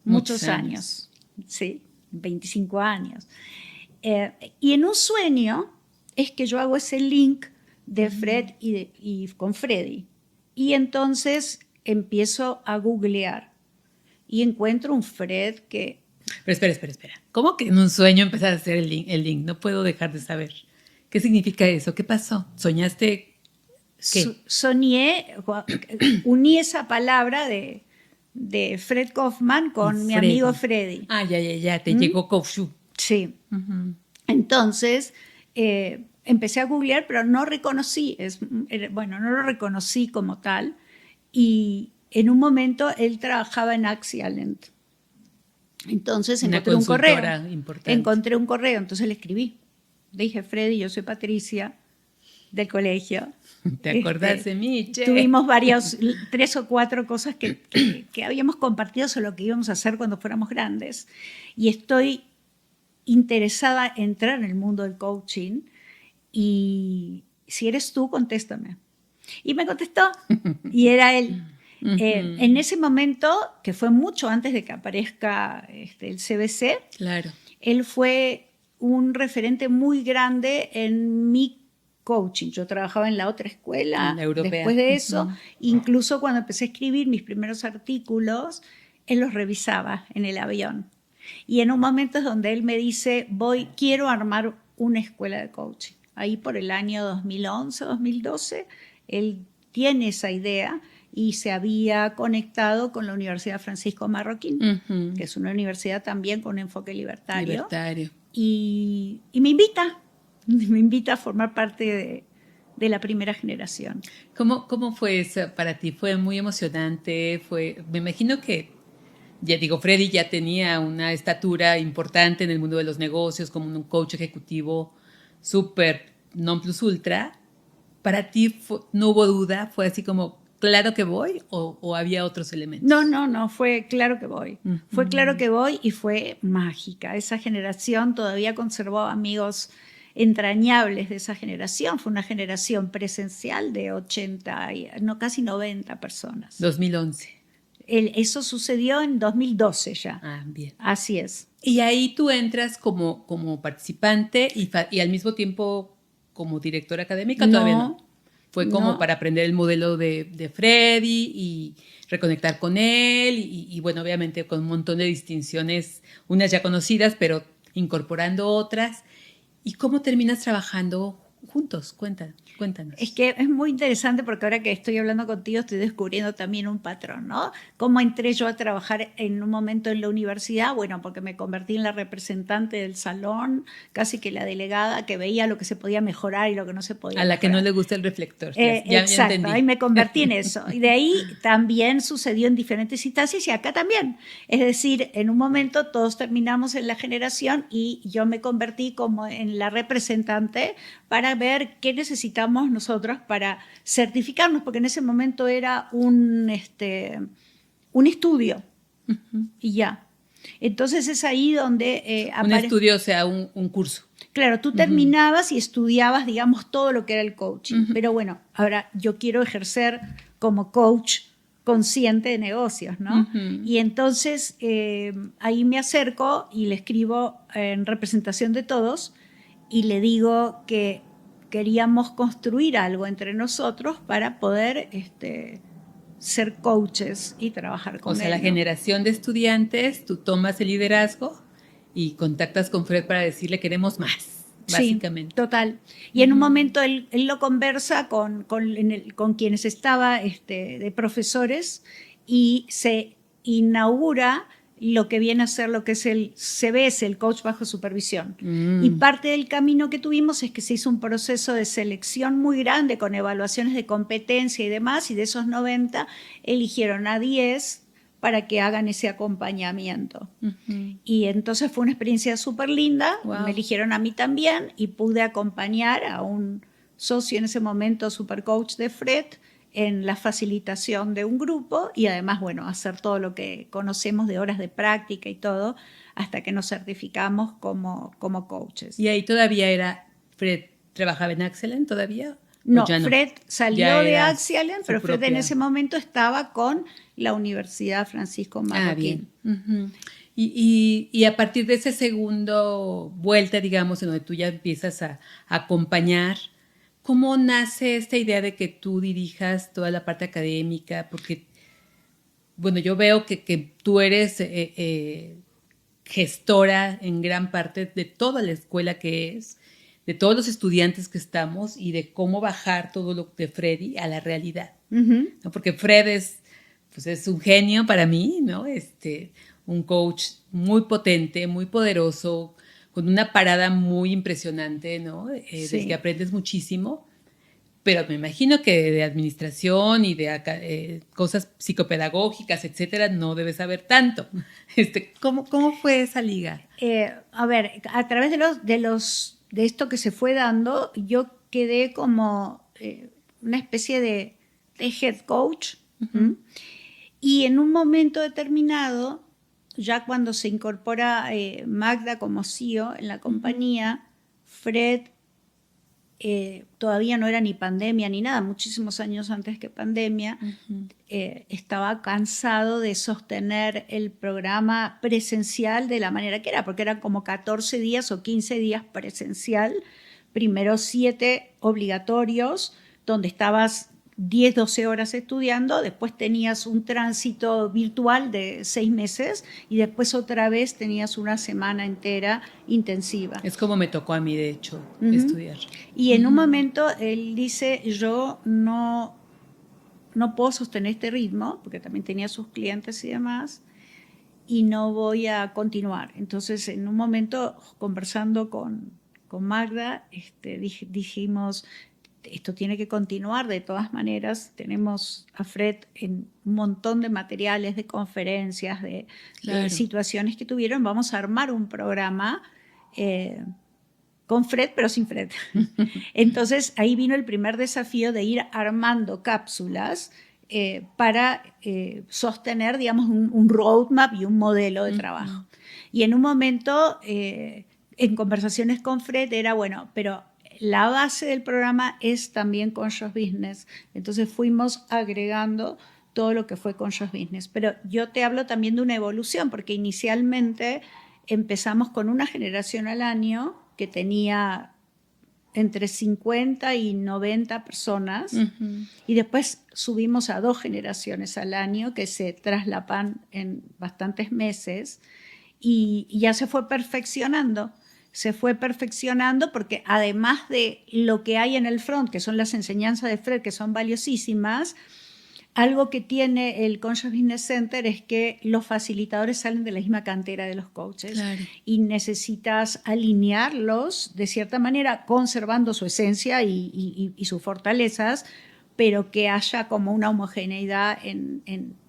muchos años, sí, 25 años. Y en un sueño es que yo hago ese link de Fred y con Freddy, y entonces empiezo a googlear y encuentro un Fred que... Pero espera. ¿Cómo que en un sueño empezaste a hacer el link? No puedo dejar de saber. ¿Qué significa eso? ¿Qué pasó? ¿Soñaste qué? Soñé, uní esa palabra de Fred Kaufman con mi amigo Freddy. Ah, ya, te llegó Kaufman. Sí. Entonces, empecé a googlear, pero no reconocí, no lo reconocí como tal. Y en un momento él trabajaba en Axialent. Entonces encontré un correo, entonces le escribí. Le dije, Freddy, yo soy Patricia, del colegio. ¿Te acordás de mí, che? Tuvimos 3 o 4 cosas que habíamos compartido sobre lo que íbamos a hacer cuando fuéramos grandes. Y estoy interesada en entrar en el mundo del coaching y si eres tú, contéstame. Y me contestó y era él. En ese momento, que fue mucho antes de que aparezca el CBC, claro, él fue un referente muy grande en mi coaching. Yo trabajaba en la otra escuela, después de eso, incluso cuando empecé a escribir mis primeros artículos, él los revisaba en el avión. Y en un momento es donde él me dice, quiero armar una escuela de coaching. Ahí por el año 2011, 2012, él tiene esa idea y se había conectado con la Universidad Francisco Marroquín, que es una universidad también con un enfoque libertario. Y me invita a formar parte de la primera generación. ¿Cómo fue eso para ti? ¿Fue muy emocionante? Me imagino que, Freddy ya tenía una estatura importante en el mundo de los negocios, como un coach ejecutivo súper non plus ultra. ¿Para ti no hubo duda? ¿Fue así como, claro que voy o había otros elementos? No, fue claro que voy. Fue claro que voy y fue mágica. Esa generación todavía conservó amigos entrañables de esa generación. Fue una generación presencial de 80, casi 90 personas. 2011. Eso sucedió en 2012 ya. Ah, bien. Así es. Y ahí tú entras como participante y al mismo tiempo como directora académica. ¿Todavía no? Fue como para aprender el modelo de Freddy y reconectar con él y bueno, obviamente con un montón de distinciones, unas ya conocidas, pero incorporando otras. ¿Y cómo terminas trabajando juntos? Cuéntanos. Es que es muy interesante porque ahora que estoy hablando contigo estoy descubriendo también un patrón, ¿no? ¿Cómo entré yo a trabajar en un momento en la universidad? Bueno, porque me convertí en la representante del salón, casi que la delegada que veía lo que se podía mejorar y lo que no se podía A la mejorar. que no le gusta el reflector. Exacto, entendí. ahí me convertí en eso. Y de ahí también sucedió en diferentes instancias y acá también. Es decir, en un momento todos terminamos en la generación y yo me convertí como en la representante para ver qué necesitamos nosotros para certificarnos, porque en ese momento era un estudio y ya. Entonces es ahí donde un estudio, o sea, un curso. Claro, tú terminabas y estudiabas, digamos, todo lo que era el coaching. Pero bueno, ahora yo quiero ejercer como coach consciente de negocios, ¿no? Y entonces ahí me acerco y le escribo en representación de todos y le digo que queríamos construir algo entre nosotros para poder ser coaches y trabajar con él. O sea, la generación de estudiantes, tú tomas el liderazgo y contactas con Fred para decirle queremos más, básicamente. Sí, total. Y en un momento él lo conversa con quienes estaba de profesores y se inaugura lo que viene a ser lo que es el CBS, el coach bajo supervisión. Y parte del camino que tuvimos es que se hizo un proceso de selección muy grande con evaluaciones de competencia y demás, y de esos 90 eligieron a 10 para que hagan ese acompañamiento. Y entonces fue una experiencia súper linda, me eligieron a mí también y pude acompañar a un socio en ese momento, super coach de Fred, en la facilitación de un grupo y además, bueno, hacer todo lo que conocemos de horas de práctica y todo hasta que nos certificamos como coaches. ¿Y ahí todavía era Fred, trabajaba en Axelen todavía? No, Fred salió de Axelen, pero Fred en ese momento estaba con la Universidad Francisco Marroquín. Bien. Y a partir de esa segunda vuelta, digamos, en donde tú ya empiezas a acompañar, ¿cómo nace esta idea de que tú dirijas toda la parte académica? Porque, bueno, yo veo que tú eres gestora en gran parte de toda la escuela que es, de todos los estudiantes que estamos y de cómo bajar todo lo de Freddy a la realidad. ¿No? Porque Fred es un genio para mí, ¿no? Un coach muy potente, muy poderoso, con una parada muy impresionante, ¿no? Del que aprendes muchísimo, pero me imagino que de administración y de cosas psicopedagógicas, etcétera, no debes saber tanto. ¿Cómo fue esa liga? A ver, a través de esto que se fue dando, yo quedé como una especie de head coach. Y en un momento determinado, ya cuando se incorpora Magda como CEO en la compañía, Fred todavía no era ni pandemia ni nada, muchísimos años antes que pandemia, estaba cansado de sostener el programa presencial de la manera que era, porque eran como 14 días o 15 días presencial, primero 7 obligatorios, donde estabas 10, 12 horas estudiando, después tenías un tránsito virtual de 6 meses y después otra vez tenías una semana entera intensiva. Es como me tocó a mí, de hecho, estudiar. Y en un momento él dice, yo no puedo sostener este ritmo, porque también tenía sus clientes y demás, y no voy a continuar. Entonces, en un momento, conversando con Magda, dijimos, esto tiene que continuar de todas maneras. Tenemos a Fred en un montón de materiales, de conferencias, de situaciones que tuvieron. Vamos a armar un programa con Fred, pero sin Fred. Entonces, ahí vino el primer desafío de ir armando cápsulas para sostener, digamos, un roadmap y un modelo de trabajo. Y en un momento, en conversaciones con Fred, era, bueno, pero la base del programa es también Conscious Business. Entonces fuimos agregando todo lo que fue Conscious Business. Pero yo te hablo también de una evolución, porque inicialmente empezamos con una generación al año que tenía entre 50 y 90 personas, y después subimos a 2 generaciones al año que se traslapan en bastantes meses, y ya se fue perfeccionando. se fue perfeccionando porque además de lo que hay en el front, que son las enseñanzas de Fred, que son valiosísimas, algo que tiene el Conscious Business Center es que los facilitadores salen de la misma cantera de los coaches. Claro. Y necesitas alinearlos de cierta manera, conservando su esencia y sus fortalezas, pero que haya como una homogeneidad en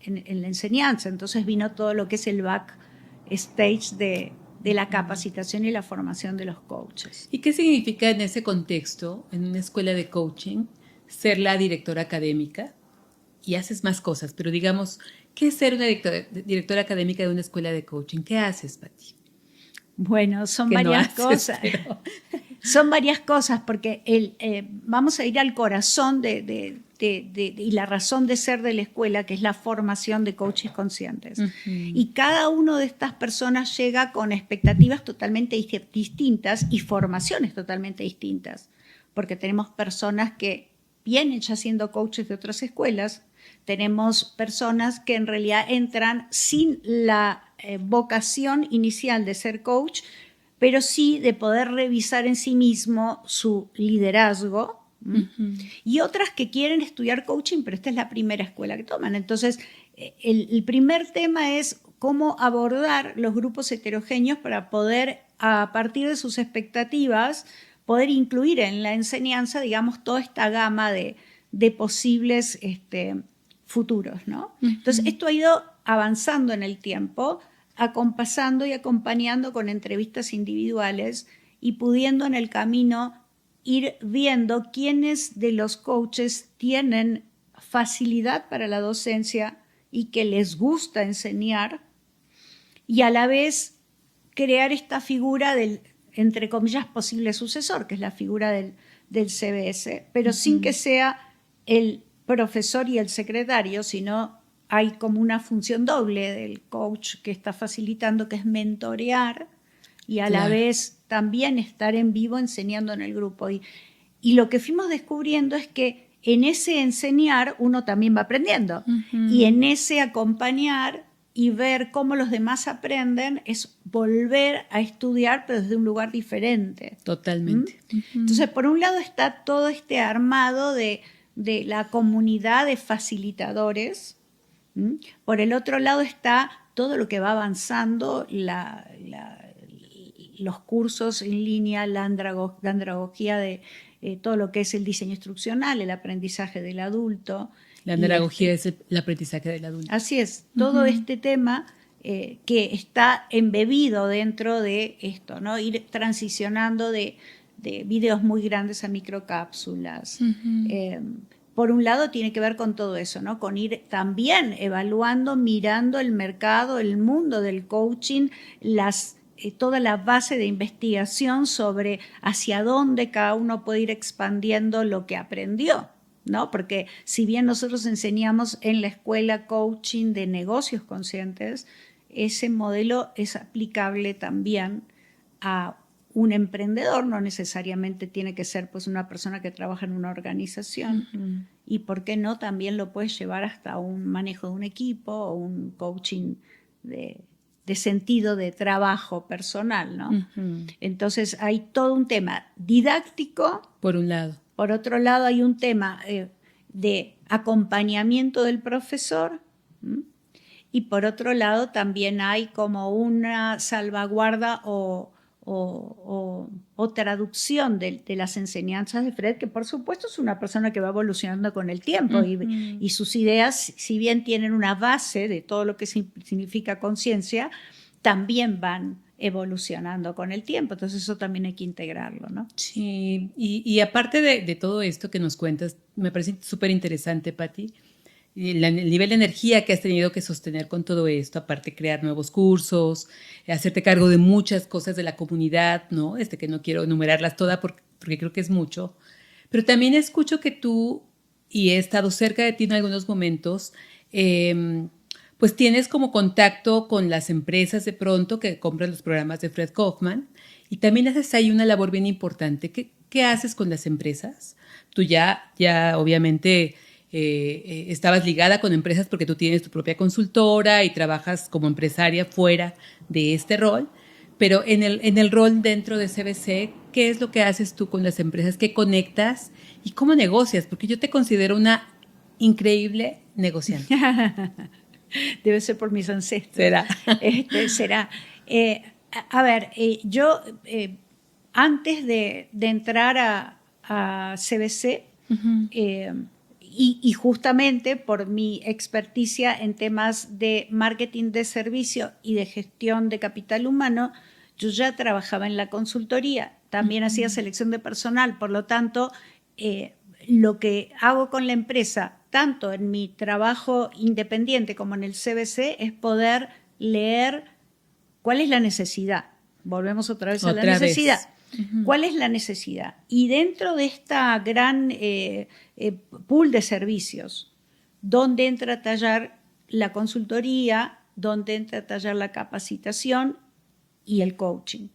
la enseñanza. Entonces vino todo lo que es el backstage de la capacitación y la formación de los coaches. ¿Y qué significa en ese contexto, en una escuela de coaching, ser la directora académica? Y haces más cosas, pero digamos, ¿qué es ser una directora académica de una escuela de coaching? ¿Qué haces, Pati? Bueno, son varias cosas. Pero... Son varias cosas porque vamos a ir al corazón y la razón de ser de la escuela, que es la formación de coaches conscientes. Uh-huh. Y cada una de estas personas llega con expectativas totalmente distintas y formaciones totalmente distintas, porque tenemos personas que vienen ya siendo coaches de otras escuelas, tenemos personas que en realidad entran sin la vocación inicial de ser coach, pero sí de poder revisar en sí mismo su liderazgo, uh-huh. Y otras que quieren estudiar coaching, pero esta es la primera escuela que toman. Entonces, el primer tema es cómo abordar los grupos heterogéneos para poder, a partir de sus expectativas, poder incluir en la enseñanza, digamos, toda esta gama de posibles futuros, ¿no? Uh-huh. Entonces, esto ha ido avanzando en el tiempo, acompasando y acompañando con entrevistas individuales y pudiendo en el camino ir viendo quiénes de los coaches tienen facilidad para la docencia y que les gusta enseñar, y a la vez crear esta figura del, entre comillas, posible sucesor, que es la figura del CBS, pero uh-huh. sin que sea el profesor y el secretario, sino hay como una función doble del coach que está facilitando, que es mentorear y a la vez también estar en vivo enseñando en el grupo. Y lo que fuimos descubriendo es que en ese enseñar uno también va aprendiendo. Uh-huh. Y en ese acompañar y ver cómo los demás aprenden es volver a estudiar, pero desde un lugar diferente. Totalmente. ¿Mm? Uh-huh. Entonces, por un lado está todo este armado de la comunidad de facilitadores. Por el otro lado está todo lo que va avanzando, los cursos en línea, la andragogía de todo lo que es el diseño instruccional, el aprendizaje del adulto. La andragogía es el aprendizaje del adulto. Así es, todo uh-huh. este tema que está embebido dentro de esto, ¿no? Ir transicionando de videos muy grandes a microcápsulas. Uh-huh. Por un lado tiene que ver con todo eso, ¿no? Con ir también evaluando, mirando el mercado, el mundo del coaching, toda la base de investigación sobre hacia dónde cada uno puede ir expandiendo lo que aprendió, ¿no? Porque si bien nosotros enseñamos en la escuela coaching de negocios conscientes, ese modelo es aplicable también a un emprendedor, no necesariamente tiene que ser pues una persona que trabaja en una organización, uh-huh. y por qué no también lo puedes llevar hasta un manejo de un equipo o un coaching de sentido de trabajo personal, ¿no? Uh-huh. Entonces hay todo un tema didáctico. Por un lado. Por otro lado hay un tema de acompañamiento del profesor, y por otro lado también hay como una salvaguarda o traducción de las enseñanzas de Fred, que por supuesto es una persona que va evolucionando con el tiempo, uh-huh. y sus ideas, si bien tienen una base de todo lo que significa conciencia, también van evolucionando con el tiempo, entonces eso también hay que integrarlo, ¿no? Sí, y aparte de todo esto que nos cuentas, me parece súper interesante, Pati, el nivel de energía que has tenido que sostener con todo esto, aparte crear nuevos cursos, hacerte cargo de muchas cosas de la comunidad, ¿no? Que no quiero enumerarlas todas porque creo que es mucho, pero también escucho que tú, y he estado cerca de ti en algunos momentos, pues tienes como contacto con las empresas de pronto que compran los programas de Fred Kaufman, y también haces ahí una labor bien importante. ¿Qué haces con las empresas? Tú ya obviamente... estabas ligada con empresas porque tú tienes tu propia consultora y trabajas como empresaria fuera de este rol, Pero en el rol dentro de CBC, ¿qué es lo que haces tú con las empresas? ¿Qué conectas? ¿Y cómo negocias? Porque yo te considero una increíble negociante. Debe ser por mis ancestros. Será. Será. A ver, yo antes de entrar a CBC, y justamente por mi experticia en temas de marketing de servicio y de gestión de capital humano, yo ya trabajaba en la consultoría, también hacía selección de personal, por lo tanto, lo que hago con la empresa, tanto en mi trabajo independiente como en el CBC, es poder leer cuál es la necesidad. Volvemos otra vez a la necesidad. ¿Cuál es la necesidad? Y dentro de esta gran pool de servicios, ¿dónde entra a tallar la consultoría? ¿Dónde entra a tallar la capacitación y el coaching?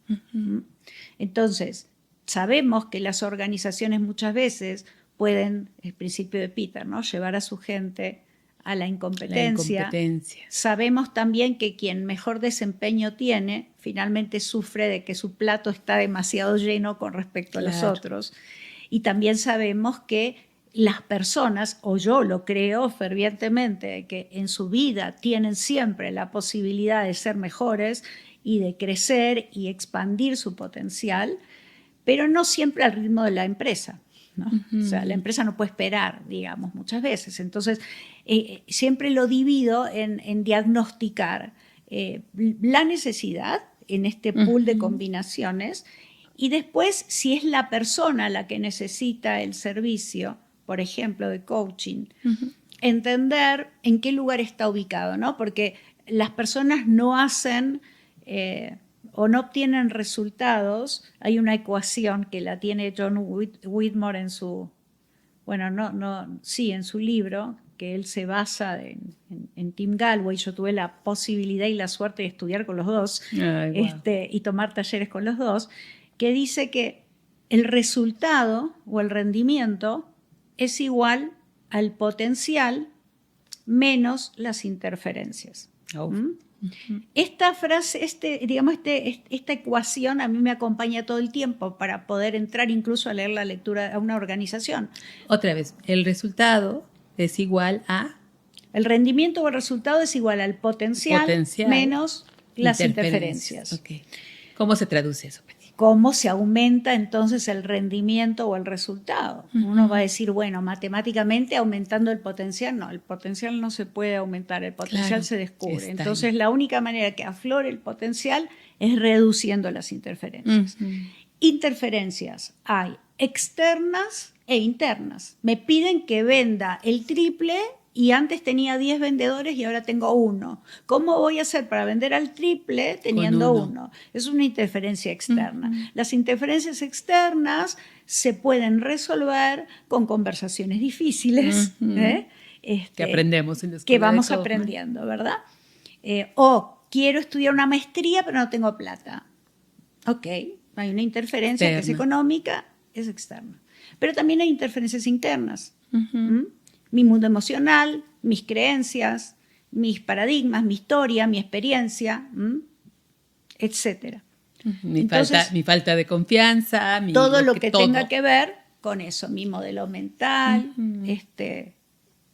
Entonces, sabemos que las organizaciones muchas veces pueden, el principio de Peter, ¿no?, llevar a su gente a la incompetencia. Sabemos también que quien mejor desempeño tiene, finalmente sufre de que su plato está demasiado lleno con respecto a los otros. Y también sabemos que las personas, o yo lo creo fervientemente, que en su vida tienen siempre la posibilidad de ser mejores y de crecer y expandir su potencial, pero no siempre al ritmo de la empresa, ¿no? O sea, la empresa no puede esperar, digamos, muchas veces. Entonces, siempre lo divido en diagnosticar la necesidad en este pool de combinaciones, y después, si es la persona la que necesita el servicio, por ejemplo, de coaching, entender en qué lugar está ubicado, ¿no? Porque las personas no hacen o no obtienen resultados. Hay una ecuación que la tiene John Whitmore en su, en su libro, que él se basa en Tim Gallwey. Yo tuve la posibilidad y la suerte de estudiar con los dos. Ay, wow. Y tomar talleres con los dos, que dice que el resultado o el rendimiento es igual al potencial menos las interferencias. Esta frase, esta ecuación a mí me acompaña todo el tiempo para poder entrar incluso a leer la lectura a una organización. Otra vez, el resultado es igual a... El rendimiento o el resultado es igual al potencial menos las interferencias. Okay. ¿Cómo se traduce eso, Pati? ¿Cómo se aumenta entonces el rendimiento o el resultado? Uno va a decir, bueno, matemáticamente aumentando el potencial. No, el potencial no se puede aumentar, el potencial se descubre. Entonces, la única manera que aflore el potencial es reduciendo las interferencias. Interferencias hay externas e internas. Me piden que venda el triple y antes tenía 10 vendedores y ahora tengo 1. ¿Cómo voy a hacer para vender al triple teniendo 1? Es una interferencia externa. Las interferencias externas se pueden resolver con conversaciones difíciles, que aprendemos en la escuela que vamos aprendiendo, ¿verdad? O quiero estudiar una maestría pero no tengo plata. Ok, hay una interferencia que es económica, es externa. Pero también hay interferencias internas. Mi mundo emocional, mis creencias, mis paradigmas, mi historia, mi experiencia, etc. Mi falta de confianza. Todo lo que tenga que ver con eso, mi modelo mental,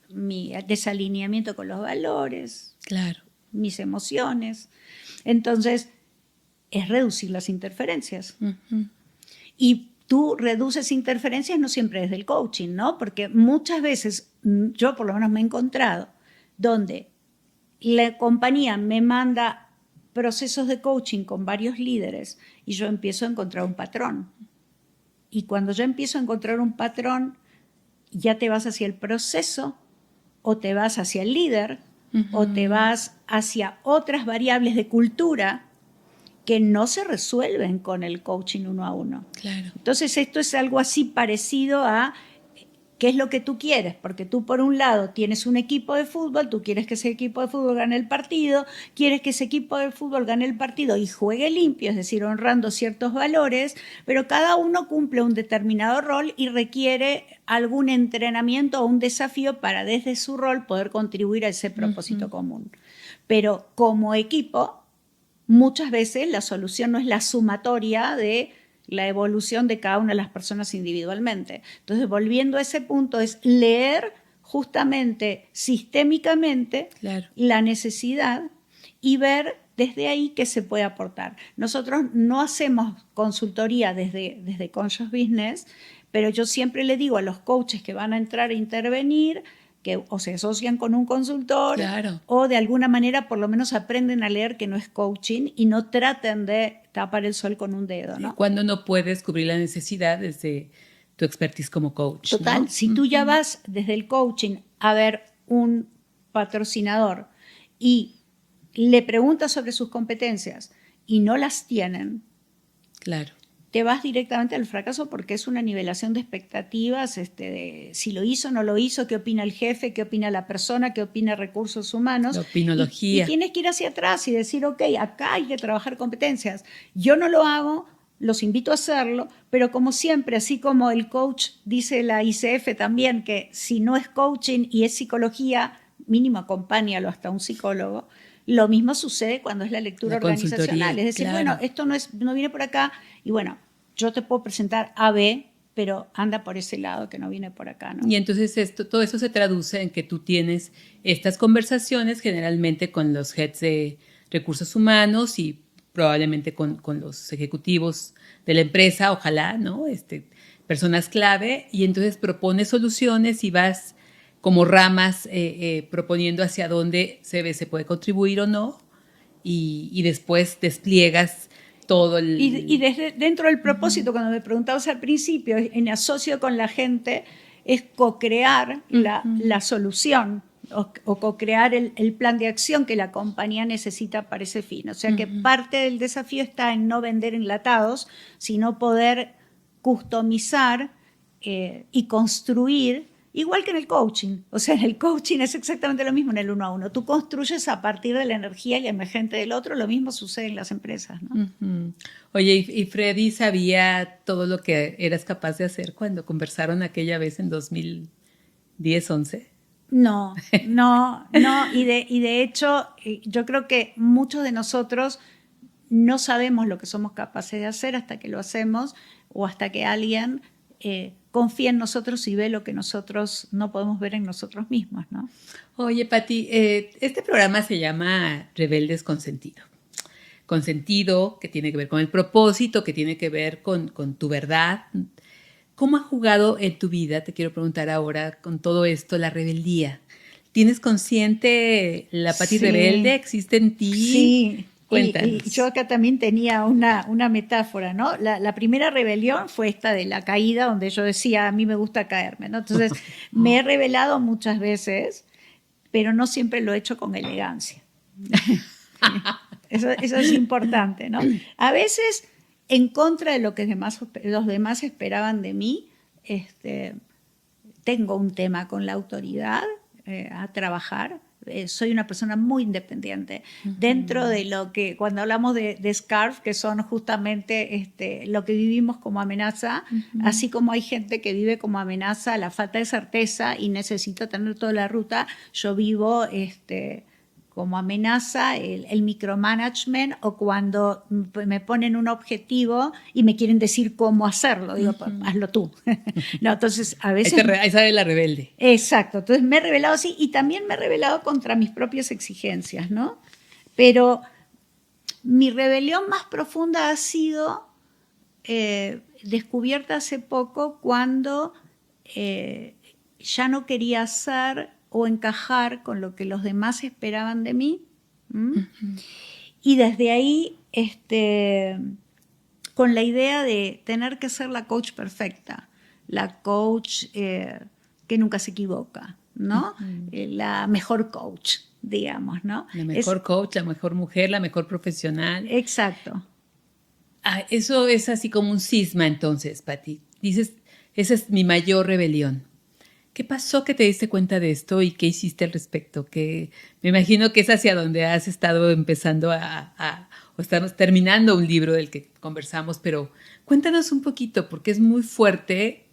mi desalineamiento con los valores, mis emociones. Entonces, es reducir las interferencias. Y tú reduces interferencias no siempre desde el coaching, ¿no? Porque muchas veces, yo por lo menos me he encontrado, donde la compañía me manda procesos de coaching con varios líderes y yo empiezo a encontrar un patrón. Y cuando yo empiezo a encontrar un patrón, ya te vas hacia el proceso, o te vas hacia el líder, o te vas hacia otras variables de cultura que no se resuelven con el coaching 1 a 1. Claro. Entonces, esto es algo así parecido a qué es lo que tú quieres, porque tú por un lado tienes un equipo de fútbol, tú quieres que ese equipo de fútbol gane el partido, quieres que ese equipo de fútbol gane el partido y juegue limpio, es decir, honrando ciertos valores, pero cada uno cumple un determinado rol y requiere algún entrenamiento o un desafío para desde su rol poder contribuir a ese propósito común. Pero como equipo muchas veces la solución no es la sumatoria de la evolución de cada una de las personas individualmente. Entonces, volviendo a ese punto, es leer justamente sistémicamente la necesidad y ver desde ahí qué se puede aportar. Nosotros no hacemos consultoría desde Conscious Business, pero yo siempre le digo a los coaches que van a entrar a intervenir que o se asocian con un consultor o de alguna manera por lo menos aprenden a leer que no es coaching y no traten de tapar el sol con un dedo, ¿no? Cuando no puedes cubrir la necesidad desde tu expertise como coach. Total, ¿no? Si tú ya vas desde el coaching a ver un patrocinador y le preguntas sobre sus competencias y no las tienen, claro, te vas directamente al fracaso porque es una nivelación de expectativas, de si lo hizo o no lo hizo, qué opina el jefe, qué opina la persona, qué opina recursos humanos. La opinología. Y tienes que ir hacia atrás y decir, ok, acá hay que trabajar competencias. Yo no lo hago, los invito a hacerlo, pero como siempre, así como el coach dice la ICF también, que si no es coaching y es psicología, mínimo acompáñalo hasta un psicólogo. Lo mismo sucede cuando es la lectura organizacional. Es decir, bueno, esto no viene por acá y bueno, yo te puedo presentar A, B, pero anda por ese lado que no viene por acá, ¿no? Y entonces todo eso se traduce en que tú tienes estas conversaciones generalmente con los heads de recursos humanos y probablemente con los ejecutivos de la empresa, ojalá, ¿no? Personas clave, y entonces propones soluciones y vas como ramas proponiendo hacia dónde se puede contribuir o no, y después despliegas todo el... Y desde dentro del propósito, cuando me preguntabas al principio, en asocio con la gente, es co-crear la solución o co-crear el plan de acción que la compañía necesita para ese fin. O sea que parte del desafío está en no vender enlatados, sino poder customizar y construir, igual que en el coaching. O sea, en el coaching es exactamente lo mismo en el 1 a 1. Tú construyes a partir de la energía y emergente del otro. Lo mismo sucede en las empresas, ¿no? Oye, ¿y Freddy sabía todo lo que eras capaz de hacer cuando conversaron aquella vez en 2010-11? No. Y de hecho, yo creo que muchos de nosotros no sabemos lo que somos capaces de hacer hasta que lo hacemos o hasta que alguien confía en nosotros y ve lo que nosotros no podemos ver en nosotros mismos, ¿no? Oye, Pati, este programa se llama Rebeldes con Sentido. Con sentido, que tiene que ver con el propósito, que tiene que ver con tu verdad. ¿Cómo ha jugado en tu vida, te quiero preguntar ahora, con todo esto, la rebeldía? ¿Tienes consciente la Pati rebelde? ¿Existe en ti? Sí. Cuéntanos. Y yo acá también tenía una metáfora, ¿no? La primera rebelión fue esta de la caída, donde yo decía, a mí me gusta caerme, ¿no? Entonces, me he rebelado muchas veces, pero no siempre lo he hecho con elegancia. Eso es importante, ¿no? A veces, en contra de lo que los demás esperaban de mí, tengo un tema con la autoridad a trabajar. Soy una persona muy independiente. Dentro de lo que, cuando hablamos de SCARF, que son justamente lo que vivimos como amenaza, así como hay gente que vive como amenaza la falta de certeza y necesita tener toda la ruta, yo vivo como amenaza el micromanagement, o cuando me ponen un objetivo y me quieren decir cómo hacerlo, digo, hazlo tú. No, entonces a veces... Ahí sale la rebelde. Exacto, entonces me he rebelado así y también me he rebelado contra mis propias exigencias, ¿no? Pero mi rebelión más profunda ha sido descubierta hace poco cuando ya no quería hacer o encajar con lo que los demás esperaban de mí. Y desde ahí, con la idea de tener que ser la coach perfecta, la coach que nunca se equivoca, ¿no? La mejor coach, digamos, ¿no? La mejor coach, la mejor mujer, la mejor profesional. Exacto. Eso es así como un cisma entonces, Pati. Dices, esa es mi mayor rebelión. ¿Qué pasó que te diste cuenta de esto y qué hiciste al respecto? Que me imagino que es hacia donde has estado empezando o estamos terminando un libro del que conversamos, pero cuéntanos un poquito, porque es muy fuerte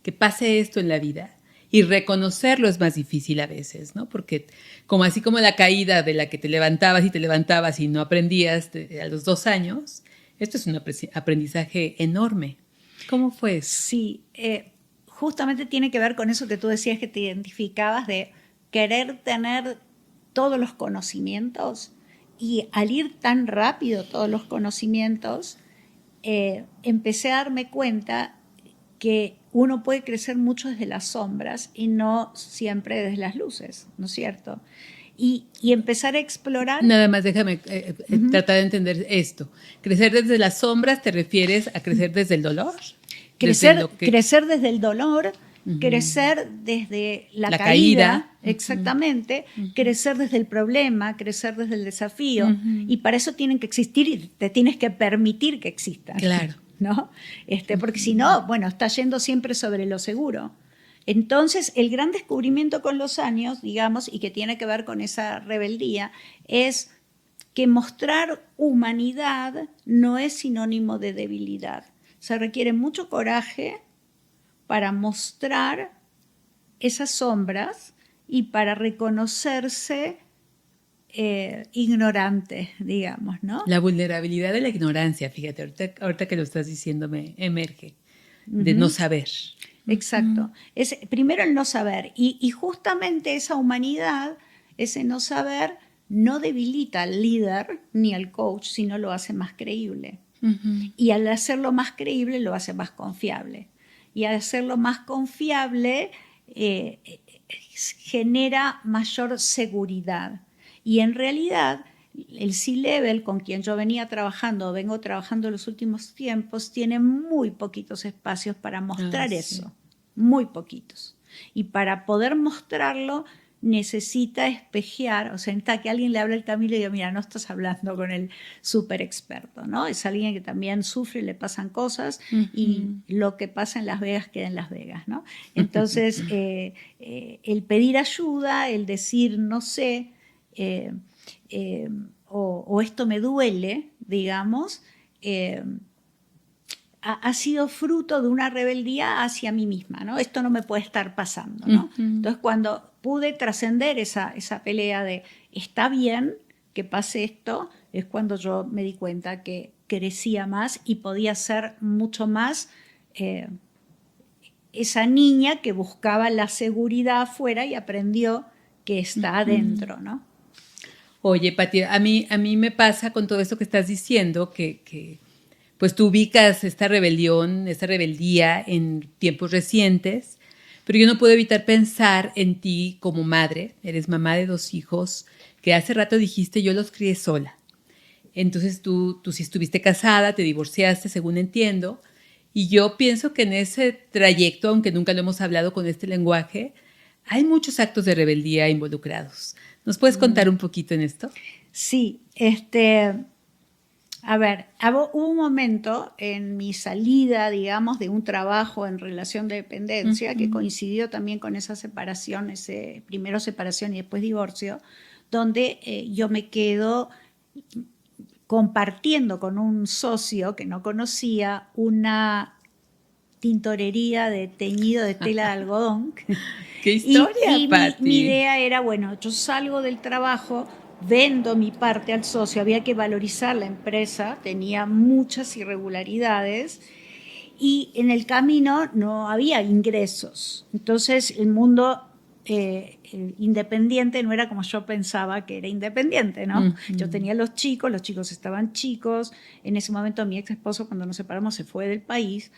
que pase esto en la vida Y reconocerlo es más difícil a veces, ¿no? Porque así como la caída de la que te levantabas y no aprendías a los 2 años, esto es un aprendizaje enorme. ¿Cómo fue eso? Sí, justamente tiene que ver con eso que tú decías que te identificabas de querer tener todos los conocimientos, y al ir tan rápido todos los conocimientos, empecé a darme cuenta que uno puede crecer mucho desde las sombras y no siempre desde las luces, ¿no es cierto? Y empezar a explorar. Nada más déjame tratar de entender esto. ¿Crecer desde las sombras te refieres a crecer desde el dolor? Crecer desde el dolor, crecer desde la caída, exactamente, crecer desde el problema, crecer desde el desafío, y para eso tienen que existir y te tienes que permitir que existan. Claro. ¿No? Porque si no, bueno, está yendo siempre sobre lo seguro. Entonces, el gran descubrimiento con los años, digamos, y que tiene que ver con esa rebeldía, es que mostrar humanidad no es sinónimo de debilidad. Se requiere mucho coraje para mostrar esas sombras y para reconocerse ignorante, digamos, ¿no? La vulnerabilidad de la ignorancia, fíjate, ahorita que lo estás diciendo me emerge, de no saber. Exacto. Es primero el no saber, y justamente esa humanidad, ese no saber, no debilita al líder ni al coach, sino lo hace más creíble. Y al hacerlo más creíble lo hace más confiable. Y al hacerlo más confiable genera mayor seguridad. Y en realidad el C-Level con quien yo vengo trabajando los últimos tiempos, tiene muy poquitos espacios para mostrar eso, muy poquitos. Y para poder mostrarlo necesita espejear, o sea, que alguien le hable al Camilo y diga, mira, no estás hablando con el súper experto, ¿no? Es alguien que también sufre y le pasan cosas, y lo que pasa en Las Vegas queda en Las Vegas, ¿no? Entonces, el pedir ayuda, el decir no sé, o esto me duele, digamos, ha sido fruto de una rebeldía hacia mí misma, ¿no? Esto no me puede estar pasando, ¿no? Entonces, cuando pude trascender esa pelea de está bien que pase esto, es cuando yo me di cuenta que crecía más y podía ser mucho más esa niña que buscaba la seguridad afuera y aprendió que está adentro, ¿no? Oye, Pati, a mí me pasa con todo esto que estás diciendo que pues tú ubicas esta rebeldía en tiempos recientes, pero yo no puedo evitar pensar en ti como madre. Eres mamá de 2 hijos que hace rato dijiste yo los crié sola. Entonces tú sí estuviste casada, te divorciaste, según entiendo, y yo pienso que en ese trayecto, aunque nunca lo hemos hablado con este lenguaje, hay muchos actos de rebeldía involucrados. ¿Nos puedes contar un poquito en esto? Sí, a ver, hubo un momento en mi salida, digamos, de un trabajo en relación de dependencia, que coincidió también con esa separación, primero separación y después divorcio, donde yo me quedo compartiendo con un socio que no conocía una tintorería de teñido de tela de algodón. ¡Qué historia, Pati! Mi idea era, bueno, yo salgo del trabajo, vendo mi parte al socio, había que valorizar la empresa, tenía muchas irregularidades y en el camino no había ingresos. Entonces el mundo independiente no era como yo pensaba que era independiente, ¿no? Yo tenía los chicos estaban chicos, en ese momento mi ex esposo cuando nos separamos se fue del país.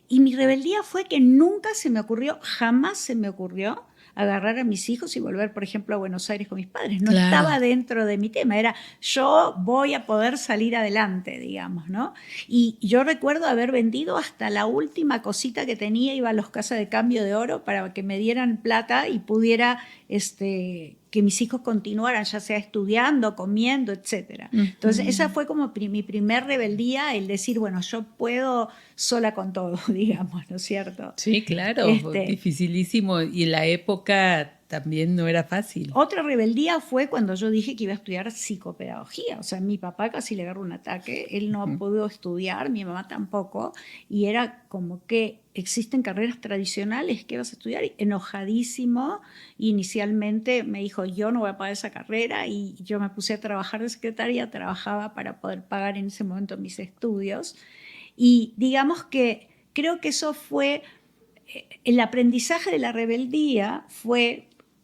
Y mi rebeldía fue que nunca se me ocurrió, jamás se me ocurrió agarrar a mis hijos y volver, por ejemplo, a Buenos Aires con mis padres. No estaba dentro de mi tema, era yo voy a poder salir adelante, digamos, ¿no? Y yo recuerdo haber vendido hasta la última cosita que tenía, iba a los casas de cambio de oro para que me dieran plata y pudiera que mis hijos continuaran, ya sea estudiando, comiendo, etc. Entonces, esa fue como mi primer rebeldía, el decir, bueno, yo puedo sola con todo, digamos, ¿no es cierto? Sí, claro, dificilísimo. Y en la época también no era fácil. Otra rebeldía fue cuando yo dije que iba a estudiar psicopedagogía. O sea, mi papá casi le agarró un ataque, él no pudo estudiar, mi mamá tampoco, y era como que existen carreras tradicionales que vas a estudiar, enojadísimo. Inicialmente me dijo, yo no voy a pagar esa carrera, y yo me puse a trabajar de secretaria, trabajaba para poder pagar en ese momento mis estudios. Y digamos que creo que eso fue, el aprendizaje de la rebeldía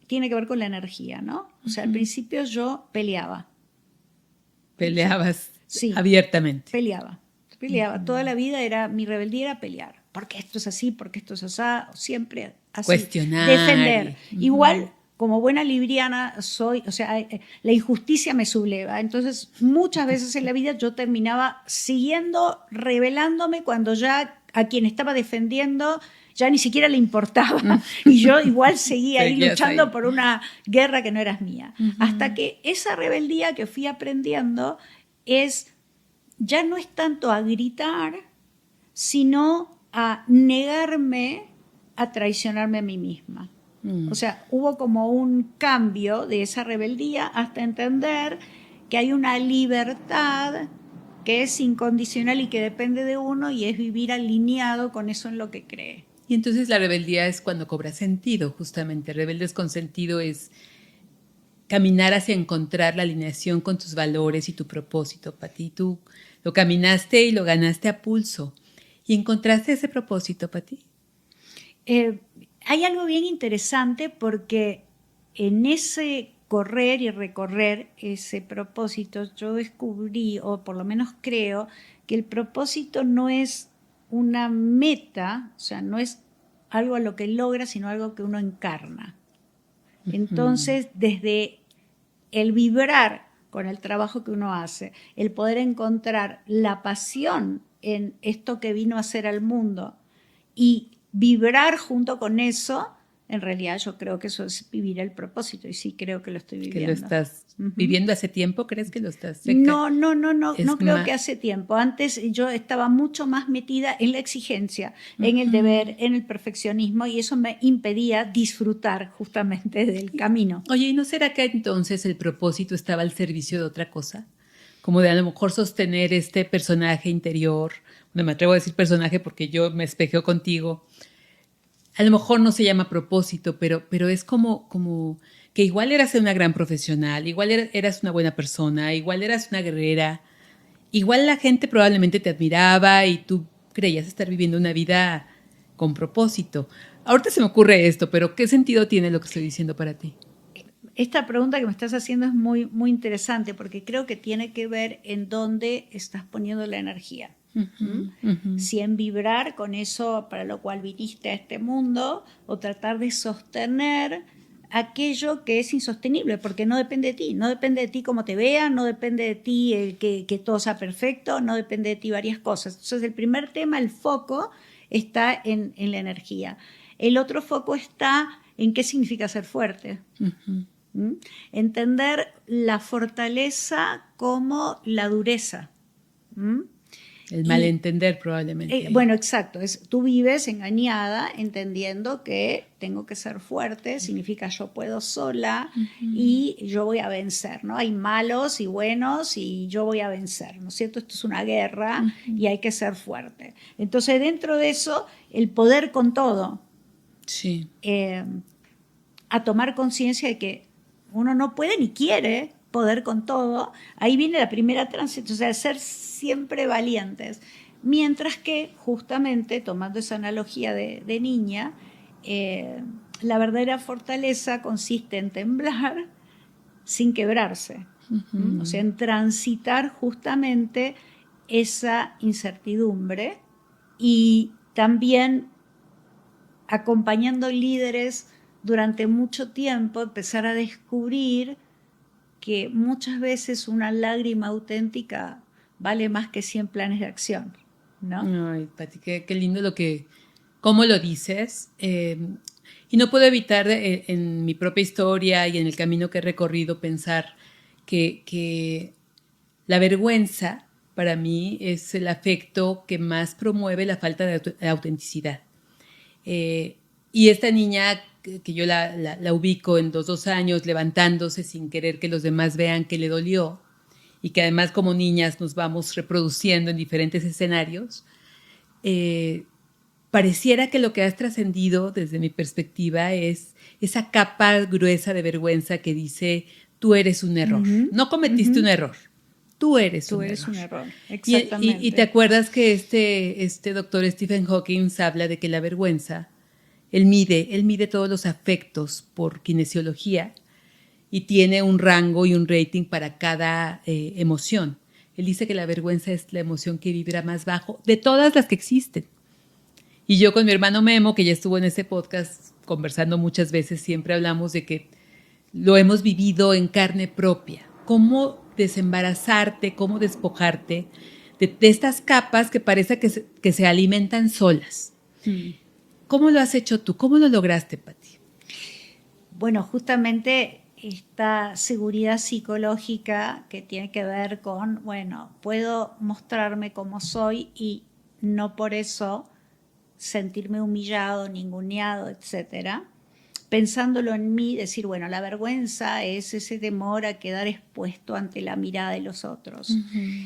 tiene que ver con la energía, ¿no? O sea, al principio yo peleaba. Peleabas Sí, abiertamente. Peleaba. Toda la vida mi rebeldía era pelear. ¿Por qué esto es así? ¿Por qué esto es así? Siempre así. Cuestionar. Defender. Igual, como buena libriana soy, o sea, la injusticia me subleva. Entonces, muchas veces en la vida yo terminaba rebelándome cuando ya a quien estaba defendiendo ya ni siquiera le importaba. Y yo igual seguía ahí luchando por una guerra que no era mía. Hasta que esa rebeldía que fui aprendiendo ya no es tanto a gritar, sino a negarme a traicionarme a mí misma. O sea, hubo como un cambio de esa rebeldía hasta entender que hay una libertad que es incondicional y que depende de uno, y es vivir alineado con eso en lo que cree. Y entonces la rebeldía es cuando cobra sentido, justamente. Rebeldes con sentido es caminar hacia encontrar la alineación con tus valores y tu propósito. Pati, tú lo caminaste y lo ganaste a pulso. ¿Y encontraste ese propósito, Pati? Hay algo bien interesante, porque en ese correr y recorrer ese propósito yo descubrí, o por lo menos creo, que el propósito no es una meta, o sea, no es algo a lo que logra, sino algo que uno encarna. Entonces, desde el vibrar con el trabajo que uno hace, el poder encontrar la pasión en esto que vino a hacer al mundo y vibrar junto con eso, en realidad yo creo que eso es vivir el propósito, y sí creo que lo estoy viviendo. ¿Que lo estás viviendo hace tiempo? ¿Crees que lo estás? No creo que hace tiempo. Antes yo estaba mucho más metida en la exigencia, en el deber, en el perfeccionismo, y eso me impedía disfrutar justamente del camino. Oye, ¿y no será que entonces el propósito estaba al servicio de otra cosa? Como de a lo mejor sostener este personaje interior. No me atrevo a decir personaje porque yo me espejeo contigo. A lo mejor no se llama propósito, pero es como que igual eras una gran profesional, igual eras una buena persona, igual eras una guerrera, igual la gente probablemente te admiraba y tú creías estar viviendo una vida con propósito. Ahorita se me ocurre esto, pero ¿qué sentido tiene lo que estoy diciendo para ti? Esta pregunta que me estás haciendo es muy, muy interesante, porque creo que tiene que ver en dónde estás poniendo la energía. Si en vibrar con eso para lo cual viniste a este mundo, o tratar de sostener aquello que es insostenible, porque no depende de ti. No depende de ti cómo te vean, no depende de ti que todo sea perfecto, no depende de ti varias cosas. Entonces, el primer tema, el foco, está en la energía. El otro foco está en qué significa ser fuerte. Entender la fortaleza como la dureza. El malentender probablemente. Bueno, exacto. Tú vives engañada entendiendo que tengo que ser fuerte, significa yo puedo sola y yo voy a vencer, ¿no? Hay malos y buenos y yo voy a vencer, ¿no es cierto? Esto es una guerra y hay que ser fuerte. Entonces, dentro de eso, el poder con todo. Sí. A tomar conciencia de que uno no puede ni quiere poder con todo. Ahí viene la primera transición, o sea, ser siempre valientes. Mientras que, justamente, tomando esa analogía de niña, la verdadera fortaleza consiste en temblar sin quebrarse. O sea, en transitar justamente esa incertidumbre, y también acompañando líderes durante mucho tiempo, empezar a descubrir que muchas veces una lágrima auténtica vale más que 100 planes de acción, ¿no? Ay, Pati, qué lindo cómo lo dices. Y no puedo evitar en mi propia historia y en el camino que he recorrido pensar que la vergüenza para mí es el afecto que más promueve la falta de autenticidad. Y esta niña que yo la ubico en 2 años levantándose sin querer que los demás vean que le dolió y que además como niñas nos vamos reproduciendo en diferentes escenarios, pareciera que lo que has trascendido desde mi perspectiva es esa capa gruesa de vergüenza que dice tú eres un error. No cometiste un error, tú eres un error. Exactamente. Y te acuerdas que este doctor Stephen Hawking habla de que la vergüenza, él mide todos los afectos por kinesiología y tiene un rango y un rating para cada emoción. Él dice que la vergüenza es la emoción que vibra más bajo de todas las que existen. Y yo con mi hermano Memo, que ya estuvo en ese podcast conversando muchas veces, siempre hablamos de que lo hemos vivido en carne propia. Cómo desembarazarte, cómo despojarte de estas capas que parece que se alimentan solas. ¿Cómo lo has hecho tú? ¿Cómo lo lograste, Pati? Bueno, justamente esta seguridad psicológica que tiene que ver con, bueno, puedo mostrarme como soy y no por eso sentirme humillado, ninguneado, etcétera. Pensándolo en mí, decir, bueno, la vergüenza es ese temor a quedar expuesto ante la mirada de los otros.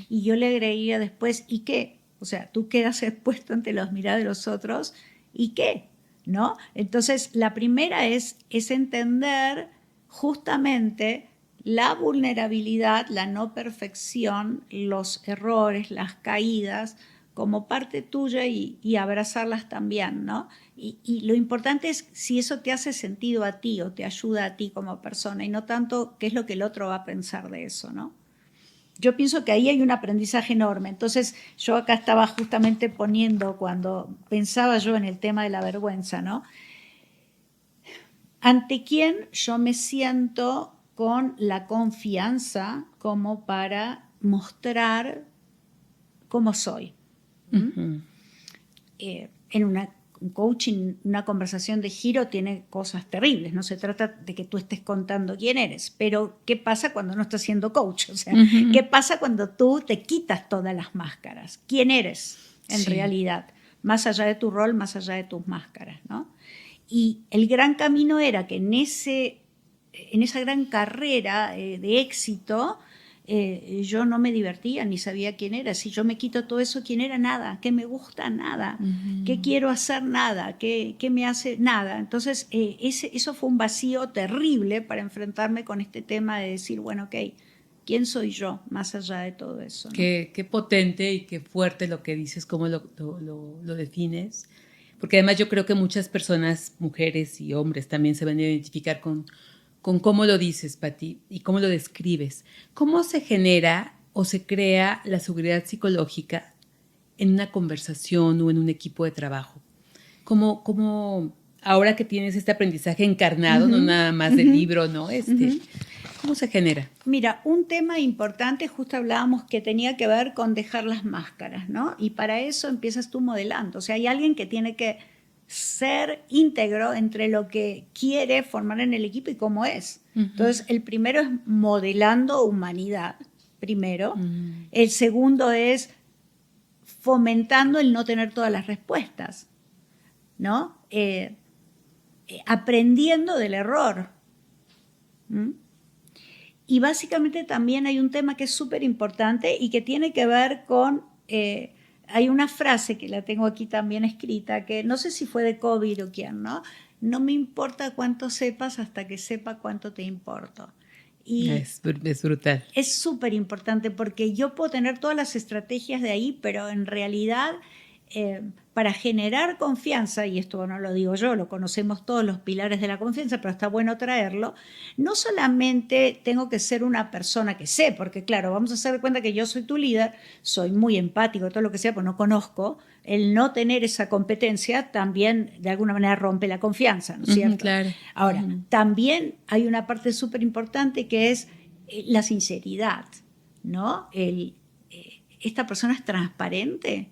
Y yo le agregaría después, ¿y qué? O sea, tú quedas expuesto ante las miradas de los otros, ¿y qué? ¿No? Entonces, la primera es entender justamente la vulnerabilidad, la no perfección, los errores, las caídas, como parte tuya y abrazarlas también, ¿no? Y lo importante es si eso te hace sentido a ti o te ayuda a ti como persona y no tanto qué es lo que el otro va a pensar de eso, ¿no? Yo pienso que ahí hay un aprendizaje enorme. Entonces, yo acá estaba justamente poniendo, cuando pensaba yo en el tema de la vergüenza, ¿no? ¿Ante quién yo me siento con la confianza como para mostrar cómo soy? En un coaching, una conversación de giro tiene cosas terribles, no se trata de que tú estés contando quién eres, pero ¿qué pasa cuando no estás siendo coach? O sea, ¿qué pasa cuando tú te quitas todas las máscaras? ¿Quién eres en realidad? Más allá de tu rol, más allá de tus máscaras, ¿no? Y el gran camino era que en esa gran carrera de éxito, yo no me divertía ni sabía quién era. Si yo me quito todo eso, ¿quién era? Nada. ¿Qué me gusta? Nada. ¿Qué quiero hacer? Nada. ¿Qué me hace? Nada. Entonces, eso fue un vacío terrible para enfrentarme con este tema de decir, bueno, ok, ¿quién soy yo más allá de todo eso? ¿No? Qué potente y qué fuerte lo que dices, cómo lo defines. Porque además yo creo que muchas personas, mujeres y hombres, también se van a identificar con cómo lo dices, Pati, y cómo lo describes. ¿Cómo se genera o se crea la seguridad psicológica en una conversación o en un equipo de trabajo? ¿Cómo ahora que tienes este aprendizaje encarnado, no nada más del libro, ¿no? ¿Cómo se genera? Mira, un tema importante, justo hablábamos que tenía que ver con dejar las máscaras, ¿no? Y para eso empiezas tú modelando. O sea, hay alguien que tiene que ser íntegro entre lo que quiere formar en el equipo y cómo es. Entonces, el primero es modelando humanidad, primero. El segundo es fomentando el no tener todas las respuestas, ¿no? Aprendiendo del error. Y básicamente también hay un tema que es súper importante y que tiene que ver con... hay una frase que la tengo aquí también escrita, que no sé si fue de Kobe o quién, ¿no? No me importa cuánto sepas hasta que sepa cuánto te importo. Y es brutal. Es súper importante porque yo puedo tener todas las estrategias de ahí, pero en realidad para generar confianza, y esto no lo digo yo, lo conocemos todos los pilares de la confianza, pero está bueno traerlo, no solamente tengo que ser una persona que sé, porque claro, vamos a hacer de cuenta que yo soy tu líder, soy muy empático, todo lo que sea, pues no conozco, el no tener esa competencia también de alguna manera rompe la confianza, ¿no es cierto? Claro. Ahora, también hay una parte súper importante que es la sinceridad, ¿no? Esta persona es transparente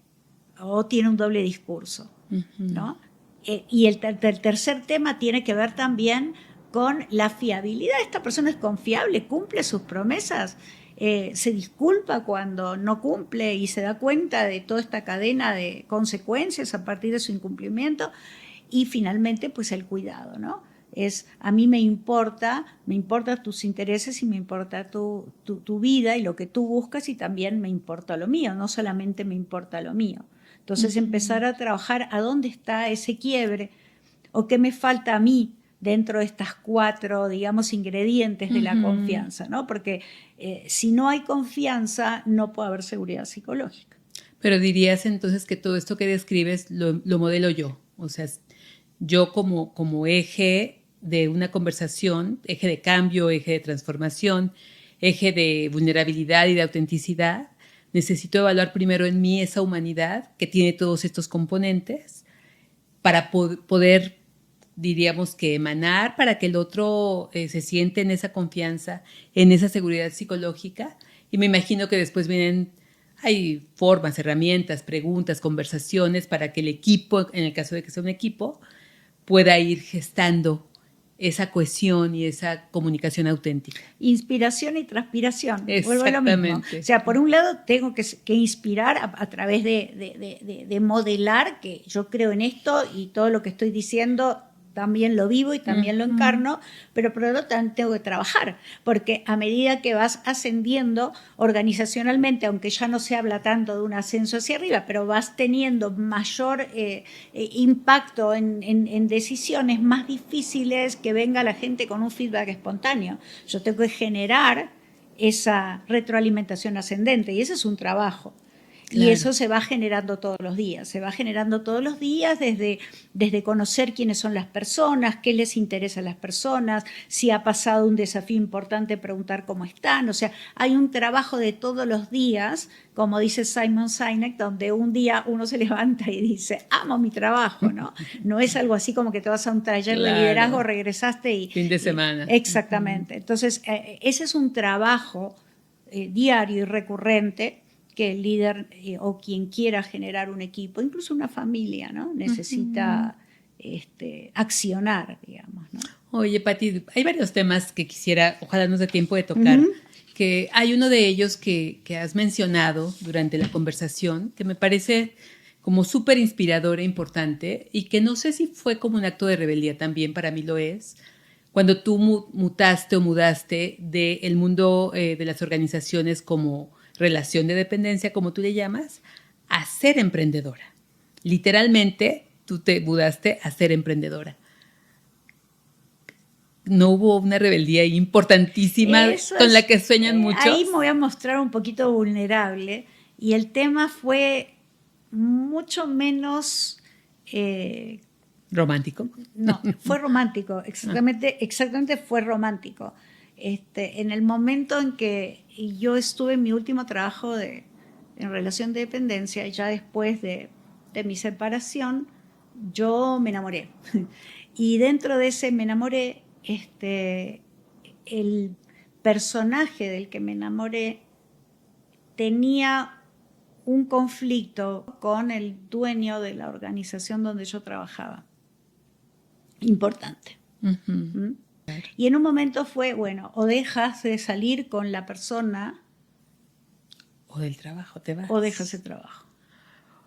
o tiene un doble discurso, ¿no? Y el tercer tema tiene que ver también con la fiabilidad. Esta persona es confiable, cumple sus promesas, se disculpa cuando no cumple y se da cuenta de toda esta cadena de consecuencias a partir de su incumplimiento. y finalmente pues el cuidado, ¿no? A mí me importa tus intereses y me importa tu vida y lo que tú buscas, y también me importa lo mío, no solamente me importa lo mío. Entonces empezar a trabajar a dónde está ese quiebre o qué me falta a mí dentro de estas 4, digamos, ingredientes de la confianza, ¿no? Porque si no hay confianza no puede haber seguridad psicológica. Pero dirías entonces que todo esto que describes lo modelo yo, o sea, yo como eje de una conversación, eje de cambio, eje de transformación, eje de vulnerabilidad y de autenticidad, necesito evaluar primero en mí esa humanidad que tiene todos estos componentes para poder, diríamos que emanar, para que el otro se siente en esa confianza, en esa seguridad psicológica. Y me imagino que después hay formas, herramientas, preguntas, conversaciones para que el equipo, en el caso de que sea un equipo, pueda ir gestando esa cohesión y esa comunicación auténtica. Inspiración y transpiración. Exactamente. Vuelvo a lo mismo. O sea, por un lado tengo que inspirar a través de modelar, que yo creo en esto y todo lo que estoy diciendo también lo vivo y también lo encarno, pero por otro lado también tengo que trabajar, porque a medida que vas ascendiendo organizacionalmente, aunque ya no se habla tanto de un ascenso hacia arriba, pero vas teniendo mayor impacto en decisiones más difíciles, que venga la gente con un feedback espontáneo. Yo tengo que generar esa retroalimentación ascendente, y ese es un trabajo. Claro. Y eso se va generando todos los días, desde conocer quiénes son las personas, qué les interesa a las personas, si ha pasado un desafío importante, preguntar cómo están. O sea, hay un trabajo de todos los días, como dice Simon Sinek, donde un día uno se levanta y dice, amo mi trabajo, ¿no? No es algo así como que te vas a un taller de liderazgo, regresaste y... Fin de semana. Exactamente. Entonces, ese es un trabajo diario y recurrente que el líder o quien quiera generar un equipo, incluso una familia, ¿no? Necesita accionar, digamos, ¿no? Oye, Pati, hay varios temas que quisiera, ojalá nos dé tiempo de tocar, que hay uno de ellos que has mencionado durante la conversación, que me parece como súper inspirador e importante, y que no sé si fue como un acto de rebeldía también, para mí lo es, cuando tú mudaste del mundo de las organizaciones como relación de dependencia, como tú le llamas, a ser emprendedora. Literalmente, tú te mudaste a ser emprendedora. ¿No hubo una rebeldía importantísima con la que sueñan muchos? Ahí me voy a mostrar un poquito vulnerable, y el tema fue mucho menos... ¿romántico? No, fue romántico, exactamente fue romántico. En el momento en que yo estuve en mi último trabajo en relación de dependencia, ya después de mi separación, yo me enamoré. Y dentro de ese me enamoré, el personaje del que me enamoré tenía un conflicto con el dueño de la organización donde yo trabajaba. Importante. Uh-huh. Y en un momento fue, bueno, o dejas de salir con la persona, o del trabajo te vas. O dejas el trabajo.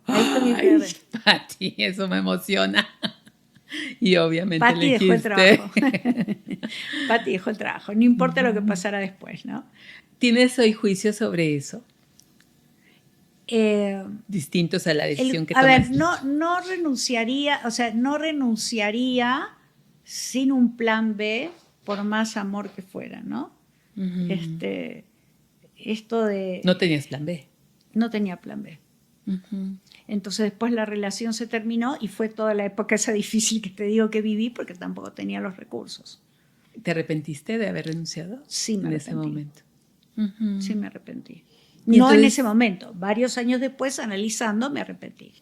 Ay, Pati, eso me emociona. Y obviamente Pati elegiste. dejó el trabajo. Pati dejó el trabajo, no importa lo que pasara después, ¿no? ¿Tienes hoy juicios sobre eso? Distintos a la decisión que tomaste. A ver, no renunciaría, sin un plan B, por más amor que fuera, ¿no? Uh-huh. Esto de... ¿No tenías plan B? No tenía plan B. Uh-huh. Entonces después la relación se terminó y fue toda la época esa difícil que te digo que viví, porque tampoco tenía los recursos. ¿Te arrepentiste de haber renunciado? Sí, me arrepentí. En ese momento. Uh-huh. Sí, me arrepentí. No entonces, en ese momento, varios años después, analizando, me arrepentí.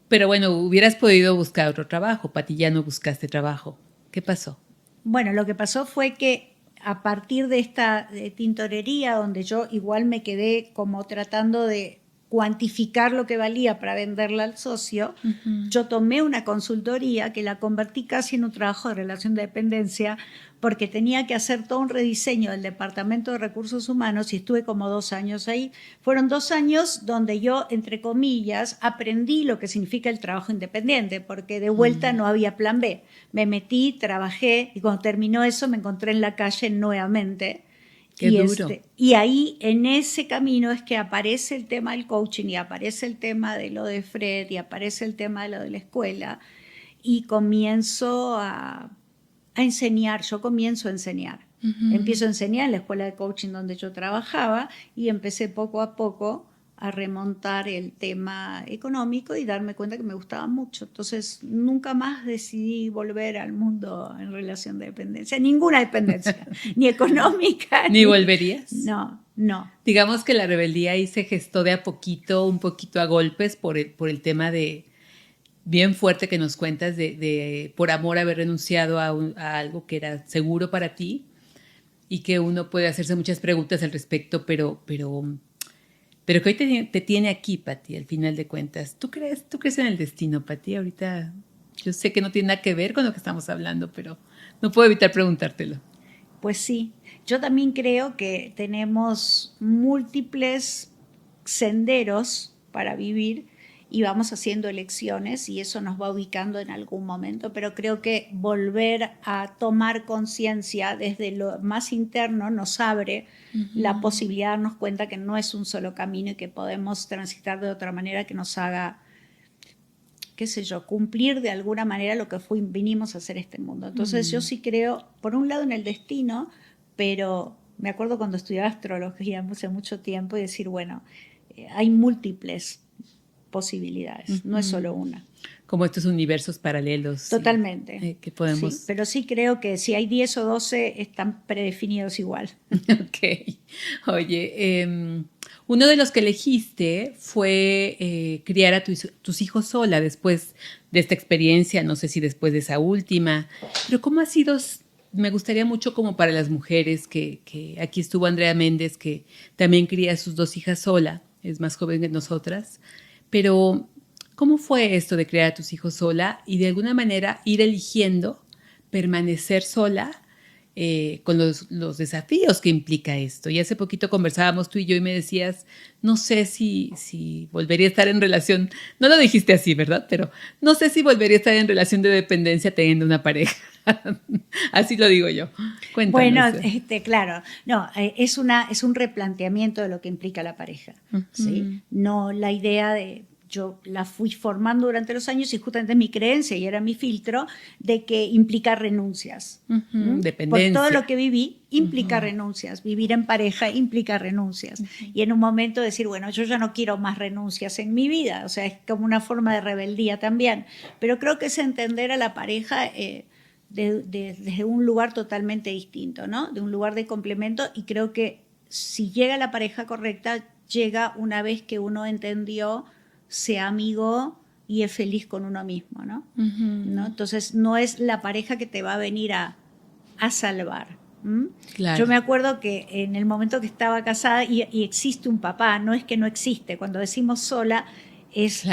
Pero bueno, hubieras podido buscar otro trabajo. Pati, ya no buscaste trabajo. ¿Qué pasó? Bueno, lo que pasó fue que a partir de esta tintorería, donde yo igual me quedé como tratando de cuantificar lo que valía para venderla al socio, yo tomé una consultoría que la convertí casi en un trabajo de relación de dependencia, porque tenía que hacer todo un rediseño del Departamento de Recursos Humanos y estuve como 2 años ahí. Fueron 2 años donde yo, entre comillas, aprendí lo que significa el trabajo independiente, porque de vuelta no había plan B. Me metí, trabajé y cuando terminó eso me encontré en la calle nuevamente. Qué duro. Y ahí, en ese camino, es que aparece el tema del coaching y aparece el tema de lo de Fred y aparece el tema de lo de la escuela y comienzo a enseñar. Yo comienzo a enseñar. Empiezo a enseñar en la escuela de coaching donde yo trabajaba y empecé poco a poco a remontar el tema económico y darme cuenta que me gustaba mucho. Entonces, nunca más decidí volver al mundo en relación de dependencia. Ninguna dependencia, ni económica. ¿Ni volverías? No. Digamos que la rebeldía ahí se gestó de a poquito, un poquito a golpes por el tema de bien fuerte que nos cuentas de por amor haber renunciado a algo que era seguro para ti y que uno puede hacerse muchas preguntas al respecto, pero que hoy te tiene aquí, Pati, al final de cuentas. ¿Tú crees en el destino, Pati? Ahorita yo sé que no tiene nada que ver con lo que estamos hablando, pero no puedo evitar preguntártelo. Pues sí, yo también creo que tenemos múltiples senderos para vivir y vamos haciendo elecciones y eso nos va ubicando en algún momento, pero creo que volver a tomar conciencia desde lo más interno nos abre la posibilidad de darnos cuenta que no es un solo camino y que podemos transitar de otra manera que nos haga, qué sé yo, cumplir de alguna manera lo que vinimos a hacer este mundo. Entonces yo sí creo, por un lado, en el destino, pero me acuerdo cuando estudiaba astrología hace mucho tiempo y decir, bueno, hay múltiples posibilidades, no es solo una. Como estos universos paralelos. Totalmente. Que podemos... Sí, pero sí creo que si hay 10 o 12 están predefinidos igual. Ok. Oye, uno de los que elegiste fue criar a tus hijos sola después de esta experiencia, no sé si después de esa última, pero ¿cómo ha sido? Me gustaría mucho como para las mujeres que aquí estuvo Andrea Méndez, que también cría a sus 2 hijas sola, es más joven que nosotras, pero ¿cómo fue esto de criar a tus hijos sola y de alguna manera ir eligiendo permanecer sola con los desafíos que implica esto? Y hace poquito conversábamos tú y yo y me decías, no sé si volvería a estar en relación, no lo dijiste así, ¿verdad? Pero no sé si volvería a estar en relación de dependencia teniendo una pareja. Así lo digo yo. Cuéntanos. Bueno, claro, no, es un replanteamiento de lo que implica la pareja. ¿Sí? No la idea de... Yo la fui formando durante los años y justamente mi creencia, y era mi filtro, de que implica renuncias. Dependencia. Por todo lo que viví, implica renuncias. Vivir en pareja implica renuncias. Y en un momento decir, bueno, yo ya no quiero más renuncias en mi vida. O sea, es como una forma de rebeldía también. Pero creo que es entender a la pareja desde un lugar totalmente distinto, ¿no? De un lugar de complemento. Y creo que si llega la pareja correcta, llega una vez que uno entendió, se amigó y es feliz con uno mismo, ¿no? ¿No? Entonces, no es la pareja que te va a venir a salvar. Claro. Yo me acuerdo que en el momento que estaba casada, y existe un papá, no es que no existe, cuando decimos sola, es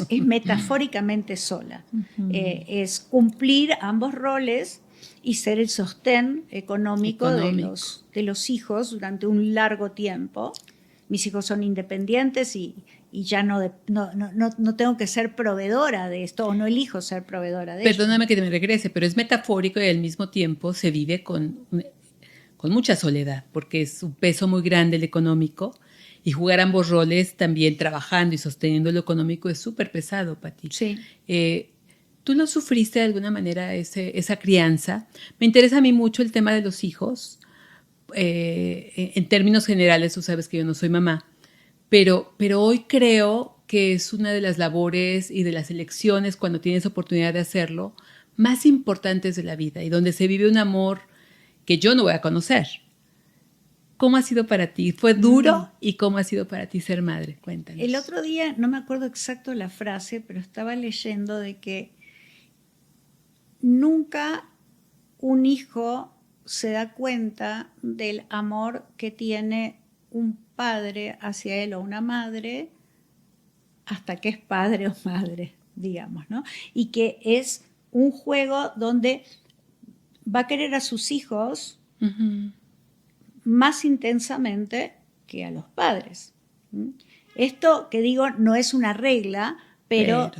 metafóricamente sola. Es cumplir ambos roles y ser el sostén económico. De los hijos durante un largo tiempo. Mis hijos son independientes y ya no tengo que ser proveedora de esto, o no elijo ser proveedora de esto. Perdóname que me regrese, pero es metafórico y al mismo tiempo se vive con mucha soledad, porque es un peso muy grande el económico, y jugar ambos roles también trabajando y sosteniendo lo económico es súper pesado, Pati. Sí. ¿Tú lo sufriste de alguna manera, esa crianza? Me interesa a mí mucho el tema de los hijos. En términos generales, tú sabes que yo no soy mamá, pero hoy creo que es una de las labores y de las elecciones, cuando tienes oportunidad de hacerlo, más importantes de la vida y donde se vive un amor que yo no voy a conocer. ¿Cómo ha sido para ti? ¿Fue duro? ¿Y cómo ha sido para ti ser madre? Cuéntanos. El otro día, no me acuerdo exacto la frase, pero estaba leyendo de que nunca un hijo se da cuenta del amor que tiene un padre hacia él o una madre hasta que es padre o madre, digamos, ¿no? Y que es un juego donde va a querer a sus hijos más intensamente que a los padres. Esto que digo no es una regla, pero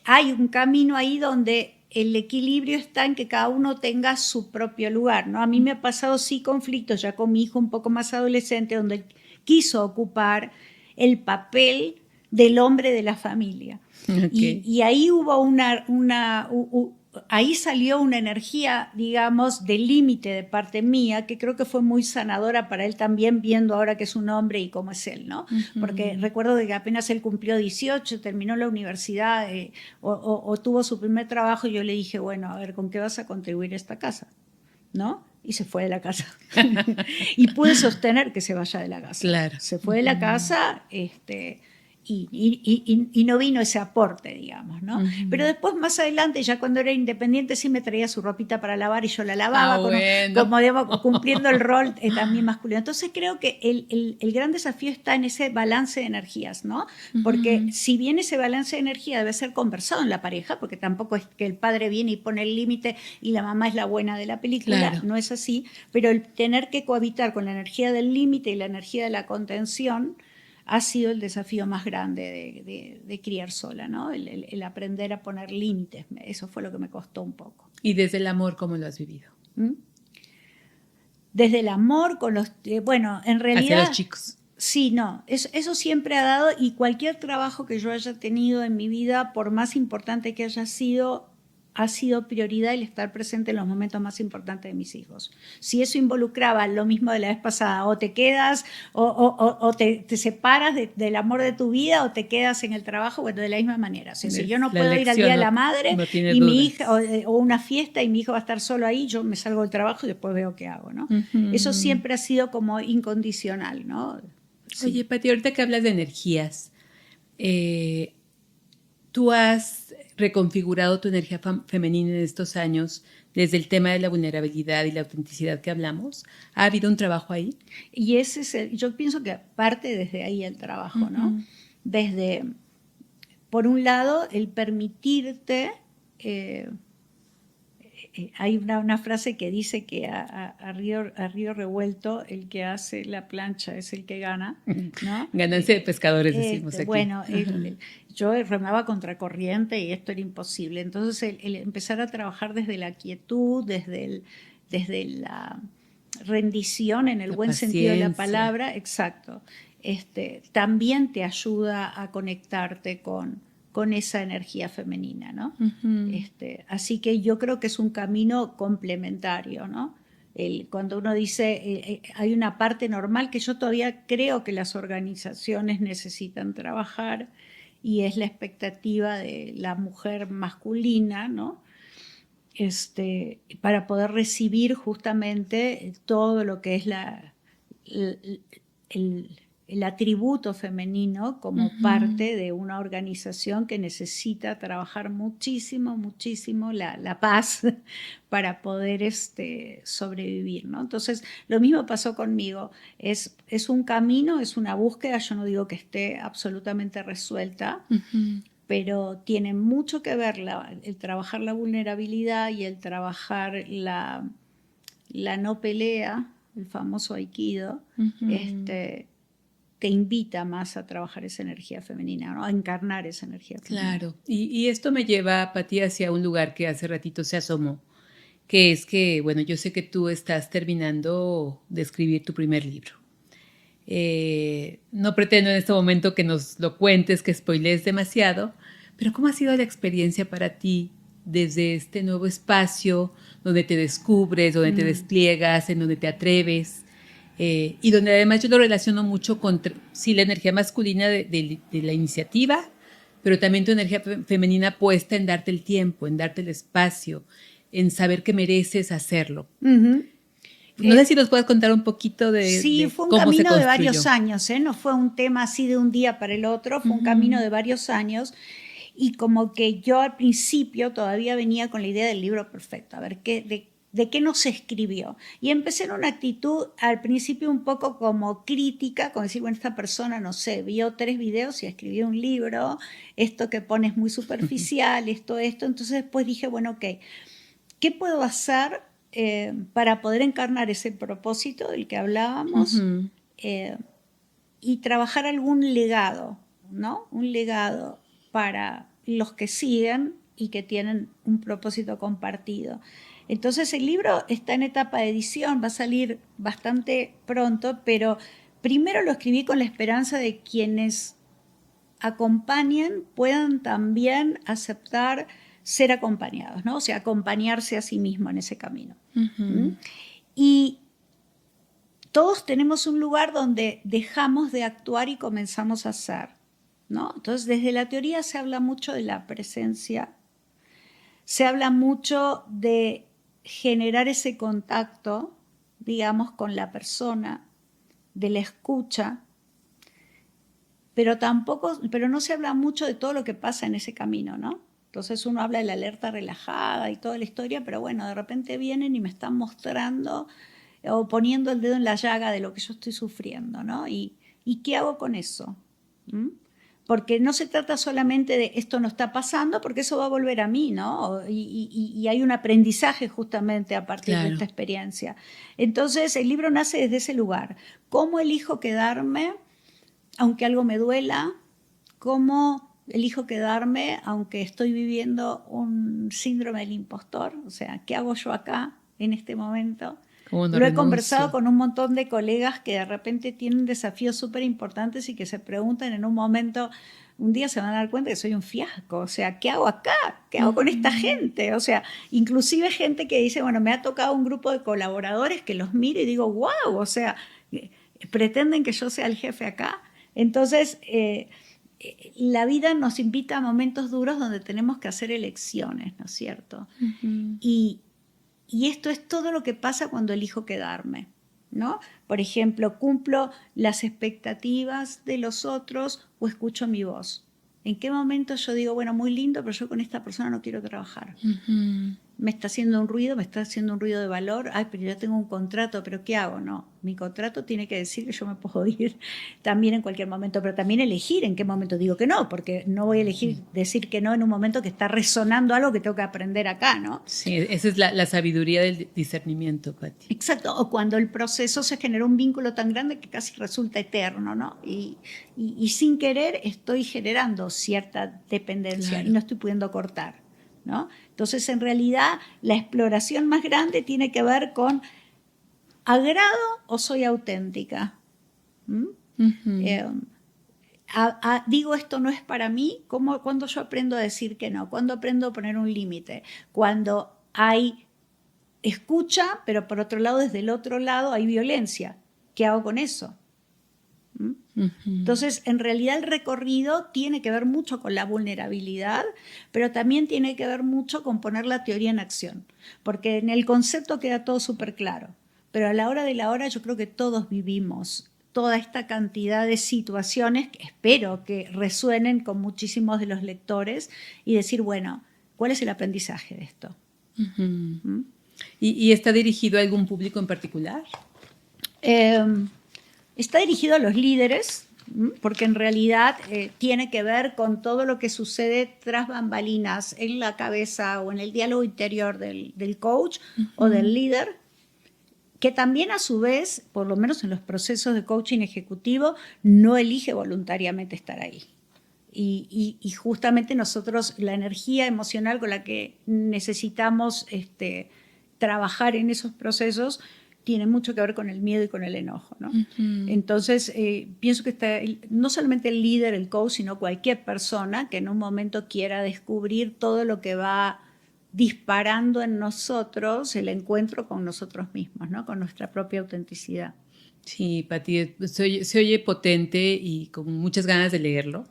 hay un camino ahí donde el equilibrio está en que cada uno tenga su propio lugar, ¿no? A mí me ha pasado sí conflictos ya con mi hijo un poco más adolescente, donde él quiso ocupar el papel del hombre de la familia. Okay. Y ahí hubo ahí salió una energía, digamos, de límite de parte mía, que creo que fue muy sanadora para él también, viendo ahora que es un hombre y cómo es él, ¿no? Porque recuerdo que apenas él cumplió 18, terminó la universidad o tuvo su primer trabajo, y yo le dije, bueno, a ver, ¿con qué vas a contribuir a esta casa? ¿No? Y se fue de la casa. Y pude sostener que se vaya de la casa. Claro. Se fue de la casa, y no vino ese aporte, digamos, ¿no? Pero después, más adelante, ya cuando era independiente, sí me traía su ropita para lavar y yo la lavaba, como digamos, cumpliendo el rol también masculino. Entonces creo que el gran desafío está en ese balance de energías, ¿no? Porque si bien ese balance de energía debe ser conversado en la pareja, porque tampoco es que el padre viene y pone el límite y la mamá es la buena de la película, claro. No es así, pero el tener que cohabitar con la energía del límite y la energía de la contención ha sido el desafío más grande de criar sola, ¿no? El aprender a poner límites. Eso fue lo que me costó un poco. ¿Y desde el amor cómo lo has vivido? Desde el amor con los... bueno, en realidad... Hacia los chicos. Sí, no. Eso siempre ha dado, y cualquier trabajo que yo haya tenido en mi vida, por más importante que haya sido, ha sido prioridad el estar presente en los momentos más importantes de mis hijos. Si eso involucraba lo mismo de la vez pasada, o te quedas o te separas del amor de tu vida, o te quedas en el trabajo, bueno, de la misma manera. O sea, si yo no puedo ir al Día de la Madre y mi hija, o una fiesta y mi hijo va a estar solo ahí, yo me salgo del trabajo y después veo qué hago, ¿no? Eso siempre ha sido como incondicional, ¿no? Sí. Oye, Pati, ahorita que hablas de energías, tú has reconfigurado tu energía femenina en estos años desde el tema de la vulnerabilidad y la autenticidad que hablamos. ¿Ha habido un trabajo ahí? Y ese es yo pienso que parte desde ahí el trabajo, ¿no? Desde, por un lado, el permitirte... hay una frase que dice que a río revuelto el que hace la plancha es el que gana, ¿no? Ganancia de pescadores, decimos aquí. Bueno, yo remaba contracorriente y esto era imposible. Entonces, el empezar a trabajar desde la quietud, desde la rendición en el buen sentido de la palabra, exacto, también te ayuda a conectarte con esa energía femenina, ¿no? Así que yo creo que es un camino complementario, ¿no? Cuando uno dice, hay una parte normal que yo todavía creo que las organizaciones necesitan trabajar, y es la expectativa de la mujer masculina, ¿no? Para poder recibir justamente todo lo que es el atributo femenino como parte de una organización que necesita trabajar muchísimo, muchísimo la paz para poder sobrevivir, ¿no? Entonces, lo mismo pasó conmigo. Es un camino, es una búsqueda. Yo no digo que esté absolutamente resuelta, pero tiene mucho que ver el trabajar la vulnerabilidad y el trabajar la no pelea, el famoso aikido, te invita más a trabajar esa energía femenina, ¿no? A encarnar esa energía femenina. Claro, y esto me lleva, Pati, hacia un lugar que hace ratito se asomó, que es que, bueno, yo sé que tú estás terminando de escribir tu primer libro. No pretendo en este momento que nos lo cuentes, que spoilees demasiado, pero ¿cómo ha sido la experiencia para ti desde este nuevo espacio donde te descubres, donde te despliegas, en donde te atreves? Y donde además yo lo relaciono mucho con la energía masculina de la iniciativa, pero también tu energía femenina puesta en darte el tiempo, en darte el espacio, en saber que mereces hacerlo. No sé si nos puedes contar un poquito de sí, fue un camino de varios años, no fue un tema así de un día para el otro, fue un camino de varios años. Y como que yo al principio todavía venía con la idea del libro perfecto, a ver, de qué no se escribió. Y empecé en una actitud al principio un poco como crítica, como decir, bueno, esta persona, no sé, vio 3 videos y escribió un libro, esto que pone es muy superficial, esto. Entonces después dije, bueno, ok, ¿qué puedo hacer para poder encarnar ese propósito del que hablábamos y trabajar algún legado, ¿no? Un legado para los que siguen y que tienen un propósito compartido. Entonces el libro está en etapa de edición, va a salir bastante pronto, pero primero lo escribí con la esperanza de quienes acompañen puedan también aceptar ser acompañados, ¿no? O sea, acompañarse a sí mismo en ese camino. Y todos tenemos un lugar donde dejamos de actuar y comenzamos a ser, ¿no? Entonces, desde la teoría se habla mucho de la presencia, se habla mucho de generar ese contacto, digamos, con la persona, de la escucha, pero no se habla mucho de todo lo que pasa en ese camino, ¿no? Entonces uno habla de la alerta relajada y toda la historia, pero bueno, de repente vienen y me están mostrando o poniendo el dedo en la llaga de lo que yo estoy sufriendo, ¿no? ¿Y qué hago con eso? Porque no se trata solamente de esto no está pasando, porque eso va a volver a mí, ¿no? Y hay un aprendizaje justamente a partir de esta experiencia. Entonces el libro nace desde ese lugar. ¿Cómo elijo quedarme aunque algo me duela? ¿Cómo elijo quedarme aunque estoy viviendo un síndrome del impostor? O sea, ¿qué hago yo acá en este momento? Lo he conversado con un montón de colegas que de repente tienen desafíos súper importantes y que se preguntan en un momento, un día se van a dar cuenta que soy un fiasco. O sea, ¿qué hago acá? ¿Qué hago con esta gente? O sea, inclusive gente que dice, bueno, me ha tocado un grupo de colaboradores que los miro y digo, wow, o sea, pretenden que yo sea el jefe acá. Entonces, la vida nos invita a momentos duros donde tenemos que hacer elecciones, ¿no es cierto? Y esto es todo lo que pasa cuando elijo quedarme, ¿no? Por ejemplo, cumplo las expectativas de los otros o escucho mi voz. ¿En qué momento yo digo, bueno, muy lindo, pero yo con esta persona no quiero trabajar? Me está haciendo un ruido de valor. Ay, pero yo tengo un contrato, pero ¿qué hago? No, mi contrato tiene que decir que yo me puedo ir también en cualquier momento, pero también elegir en qué momento digo que no, porque no voy a elegir decir que no en un momento que está resonando algo que tengo que aprender acá, ¿no? Sí, esa es la sabiduría del discernimiento, Pati. Exacto, o cuando el proceso se genera un vínculo tan grande que casi resulta eterno, ¿no? Y sin querer estoy generando cierta dependencia y no estoy pudiendo cortar, ¿no? Entonces, en realidad, la exploración más grande tiene que ver con ¿agrado o soy auténtica? Digo, esto no es para mí. ¿Cuándo yo aprendo a decir que no? ¿Cuándo aprendo a poner un límite? Cuando hay escucha, pero por otro lado, desde el otro lado hay violencia. ¿Qué hago con eso? Entonces, en realidad el recorrido tiene que ver mucho con la vulnerabilidad, pero también tiene que ver mucho con poner la teoría en acción, porque en el concepto queda todo súper claro, pero a la hora de la hora yo creo que todos vivimos toda esta cantidad de situaciones que espero que resuenen con muchísimos de los lectores y decir, bueno, ¿cuál es el aprendizaje de esto? ¿Y está dirigido a algún público en particular? Está dirigido a los líderes, porque en realidad tiene que ver con todo lo que sucede tras bambalinas en la cabeza o en el diálogo interior del coach o del líder, que también a su vez, por lo menos en los procesos de coaching ejecutivo, no elige voluntariamente estar ahí. Y justamente nosotros, la energía emocional con la que necesitamos trabajar en esos procesos tiene mucho que ver con el miedo y con el enojo, ¿no? Entonces, pienso que está no solamente el líder, el coach, sino cualquier persona que en un momento quiera descubrir todo lo que va disparando en nosotros el encuentro con nosotros mismos, ¿no? Con nuestra propia autenticidad. Sí, Pati, se oye potente y con muchas ganas de leerlo.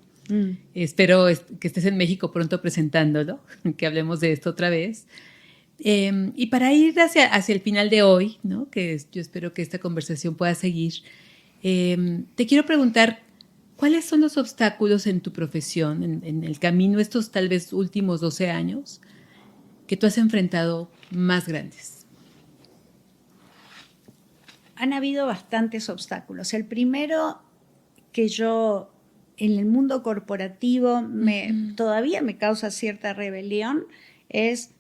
Espero que estés en México pronto presentándolo, que hablemos de esto otra vez. Y para ir hacia el final de hoy, ¿no? Que yo espero que esta conversación pueda seguir, te quiero preguntar, ¿cuáles son los obstáculos en tu profesión, en el camino, estos tal vez últimos 12 años, que tú has enfrentado más grandes? han habido bastantes obstáculos. El primero que yo, en el mundo corporativo, todavía me causa cierta rebelión, es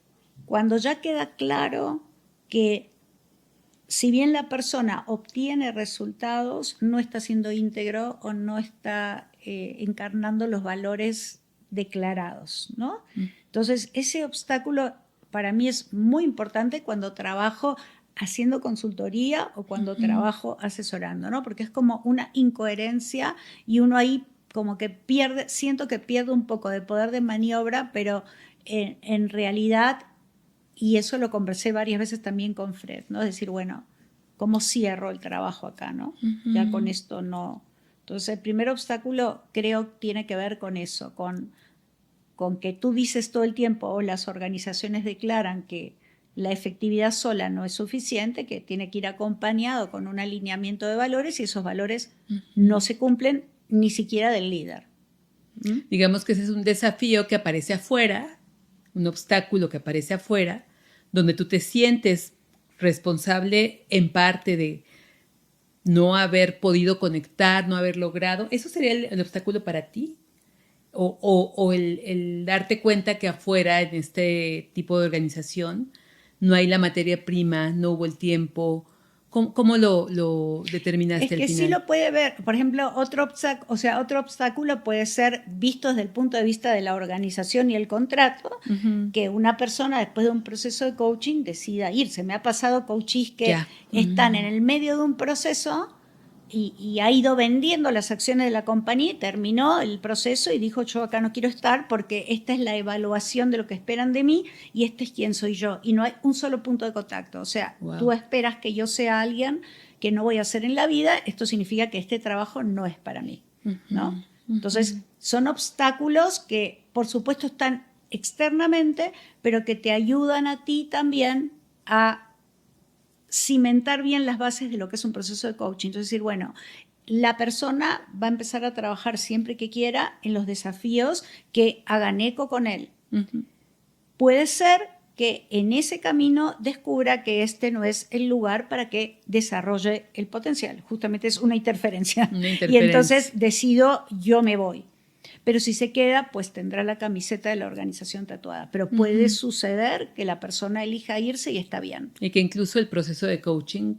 cuando ya queda claro que si bien la persona obtiene resultados, no está siendo íntegro o no está encarnando los valores declarados, ¿no? Entonces, ese obstáculo para mí es muy importante cuando trabajo haciendo consultoría o cuando trabajo asesorando, ¿no? Porque es como una incoherencia y uno ahí como que siento que pierde un poco de poder de maniobra, pero en realidad, y eso lo conversé varias veces también con Fred, ¿no? Es decir, bueno, ¿cómo cierro el trabajo acá, no? Ya con esto no. Entonces, el primer obstáculo creo tiene que ver con eso, con que tú dices todo el tiempo o las organizaciones declaran que la efectividad sola no es suficiente, que tiene que ir acompañado con un alineamiento de valores y esos valores no se cumplen ni siquiera del líder. Digamos que ese es un desafío que aparece afuera, un obstáculo que aparece afuera, donde tú te sientes responsable en parte de no haber podido conectar, no haber logrado. ¿Eso sería el obstáculo para ti? ¿O el darte cuenta que afuera, en este tipo de organización, no hay la materia prima, no hubo el tiempo? ¿Cómo lo determinaste al final? Es que sí lo puede ver. Por ejemplo, otro obstáculo puede ser visto desde el punto de vista de la organización y el contrato, que una persona después de un proceso de coaching decida irse. Me ha pasado coaches que están en el medio de un proceso y ha ido vendiendo las acciones de la compañía y terminó el proceso y dijo, yo acá no quiero estar porque esta es la evaluación de lo que esperan de mí y este es quién soy yo. Y no hay un solo punto de contacto. O sea, tú esperas que yo sea alguien que no voy a hacer en la vida, esto significa que este trabajo no es para mí, ¿no? Entonces, son obstáculos que, por supuesto, están externamente, pero que te ayudan a ti también a cimentar bien las bases de lo que es un proceso de coaching. Entonces, decir, bueno, la persona va a empezar a trabajar siempre que quiera en los desafíos que hagan eco con él. Puede ser que en ese camino descubra que este no es el lugar para que desarrolle el potencial. Justamente es una interferencia. Y entonces decido, yo me voy. Pero si se queda, pues tendrá la camiseta de la organización tatuada. Pero puede suceder que la persona elija irse y está bien. Y que incluso el proceso de coaching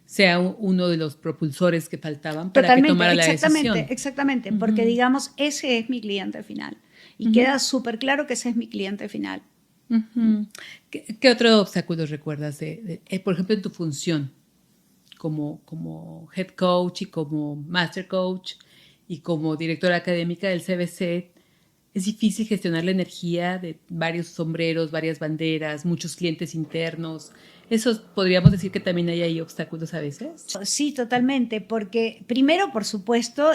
sea uno de los propulsores que faltaban para que tomara la decisión. Exactamente, porque digamos, ese es mi cliente final. Y queda súper claro que ese es mi cliente final. ¿Qué otros obstáculos recuerdas, por ejemplo, en tu función como head coach y como master coach y como directora académica del CBC? Es difícil gestionar la energía de varios sombreros, varias banderas, muchos clientes internos. ¿Eso podríamos decir que también hay ahí obstáculos a veces? Sí, totalmente, porque primero, por supuesto,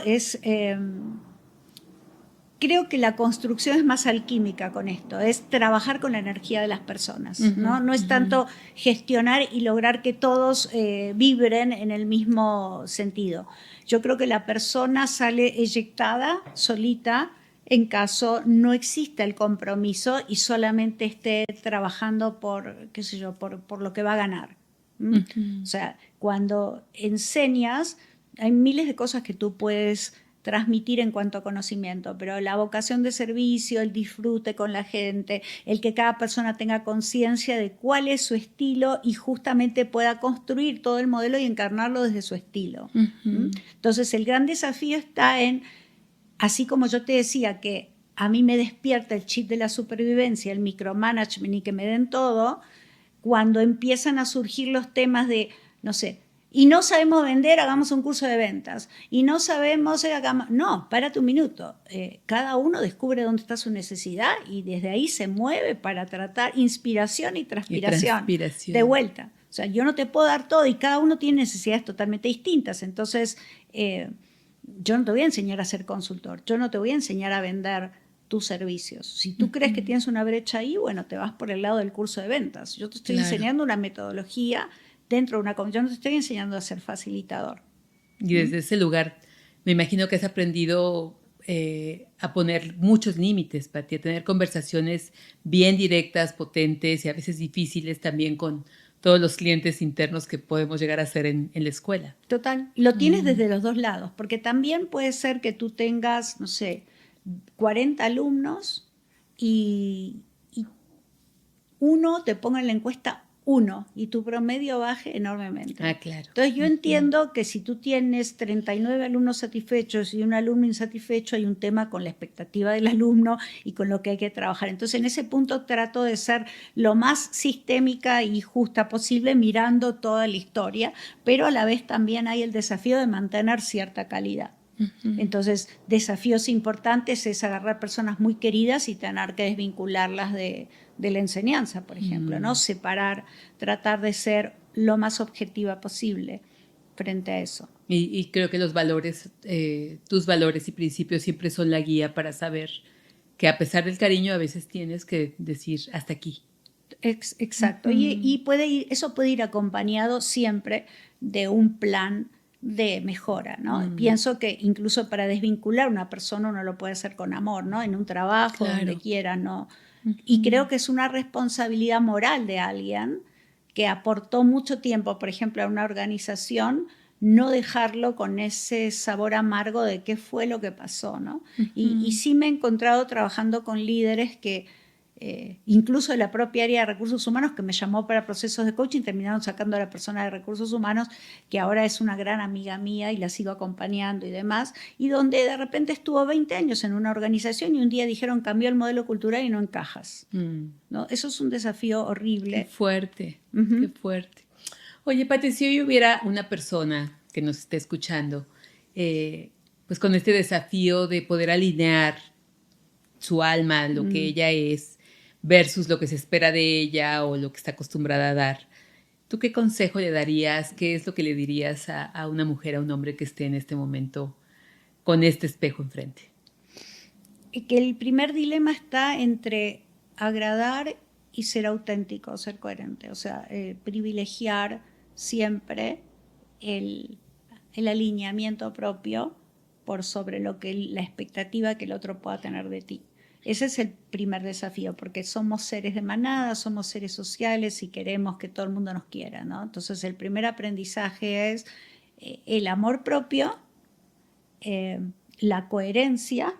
creo que la construcción es más alquímica con esto, es trabajar con la energía de las personas, ¿no? No es tanto gestionar y lograr que todos vibren en el mismo sentido. Yo creo que la persona sale eyectada, solita, en caso no exista el compromiso y solamente esté trabajando por, qué sé yo, por lo que va a ganar. O sea, cuando enseñas, hay miles de cosas que tú puedes transmitir en cuanto a conocimiento, pero la vocación de servicio, el disfrute con la gente, el que cada persona tenga conciencia de cuál es su estilo y justamente pueda construir todo el modelo y encarnarlo desde su estilo. Entonces, el gran desafío está en, así como yo te decía que a mí me despierta el chip de la supervivencia, el micromanagement y que me den todo, cuando empiezan a surgir los temas de, no sé, y no sabemos vender, hagamos un curso de ventas. Y no sabemos, no, párate un minuto. Cada uno descubre dónde está su necesidad y desde ahí se mueve para tratar inspiración y transpiración. De vuelta. O sea, yo no te puedo dar todo y cada uno tiene necesidades totalmente distintas. Entonces, yo no te voy a enseñar a ser consultor. Yo no te voy a enseñar a vender tus servicios. Si tú crees que tienes una brecha ahí, bueno, te vas por el lado del curso de ventas. Yo te estoy enseñando una metodología dentro de una comunidad. Yo no te estoy enseñando a ser facilitador. Y desde ese lugar, me imagino que has aprendido a poner muchos límites, Pati, a tener conversaciones bien directas, potentes y a veces difíciles también con todos los clientes internos que podemos llegar a ser en la escuela. Total. Lo tienes desde los dos lados, porque también puede ser que tú tengas, no sé, 40 alumnos y uno te ponga en la encuesta 1 y tu promedio baje enormemente. Ah, claro. Entonces yo entiendo que si tú tienes 39 alumnos satisfechos y un alumno insatisfecho, hay un tema con la expectativa del alumno y con lo que hay que trabajar. Entonces en ese punto trato de ser lo más sistémica y justa posible, mirando toda la historia, pero a la vez también hay el desafío de mantener cierta calidad. Entonces, desafíos importantes es agarrar personas muy queridas y tener que desvincularlas de la enseñanza, por ejemplo, ¿no? Separar, tratar de ser lo más objetiva posible frente a eso. Y creo que los valores, tus valores y principios siempre son la guía para saber que a pesar del cariño a veces tienes que decir hasta aquí. Exacto. Y eso puede ir acompañado siempre de un plan de mejora, ¿no? Pienso que incluso para desvincular a una persona uno lo puede hacer con amor, ¿no? En un trabajo, claro, donde quiera, ¿no? Y creo que es una responsabilidad moral de alguien que aportó mucho tiempo, por ejemplo, a una organización, no dejarlo con ese sabor amargo de qué fue lo que pasó, ¿no? Y sí me he encontrado trabajando con líderes que incluso de la propia área de recursos humanos, que me llamó para procesos de coaching, terminaron sacando a la persona de recursos humanos, que ahora es una gran amiga mía y la sigo acompañando y demás, y donde de repente estuvo 20 años en una organización y un día dijeron cambió el modelo cultural y no encajas. ¿No? Eso es un desafío horrible. Qué fuerte, qué fuerte. Oye, Pati, si hoy hubiera una persona que nos esté escuchando, pues con este desafío de poder alinear su alma, lo que ella es, versus lo que se espera de ella o lo que está acostumbrada a dar. ¿Tú qué consejo le darías? ¿Qué es lo que le dirías a una mujer, a un hombre que esté en este momento con este espejo enfrente? Que el primer dilema está entre agradar y ser auténtico, ser coherente. O sea, privilegiar siempre el alineamiento propio por sobre lo que la expectativa que el otro pueda tener de ti. Ese es el primer desafío, porque somos seres de manada, somos seres sociales y queremos que todo el mundo nos quiera, ¿no? Entonces, el primer aprendizaje es el amor propio, la coherencia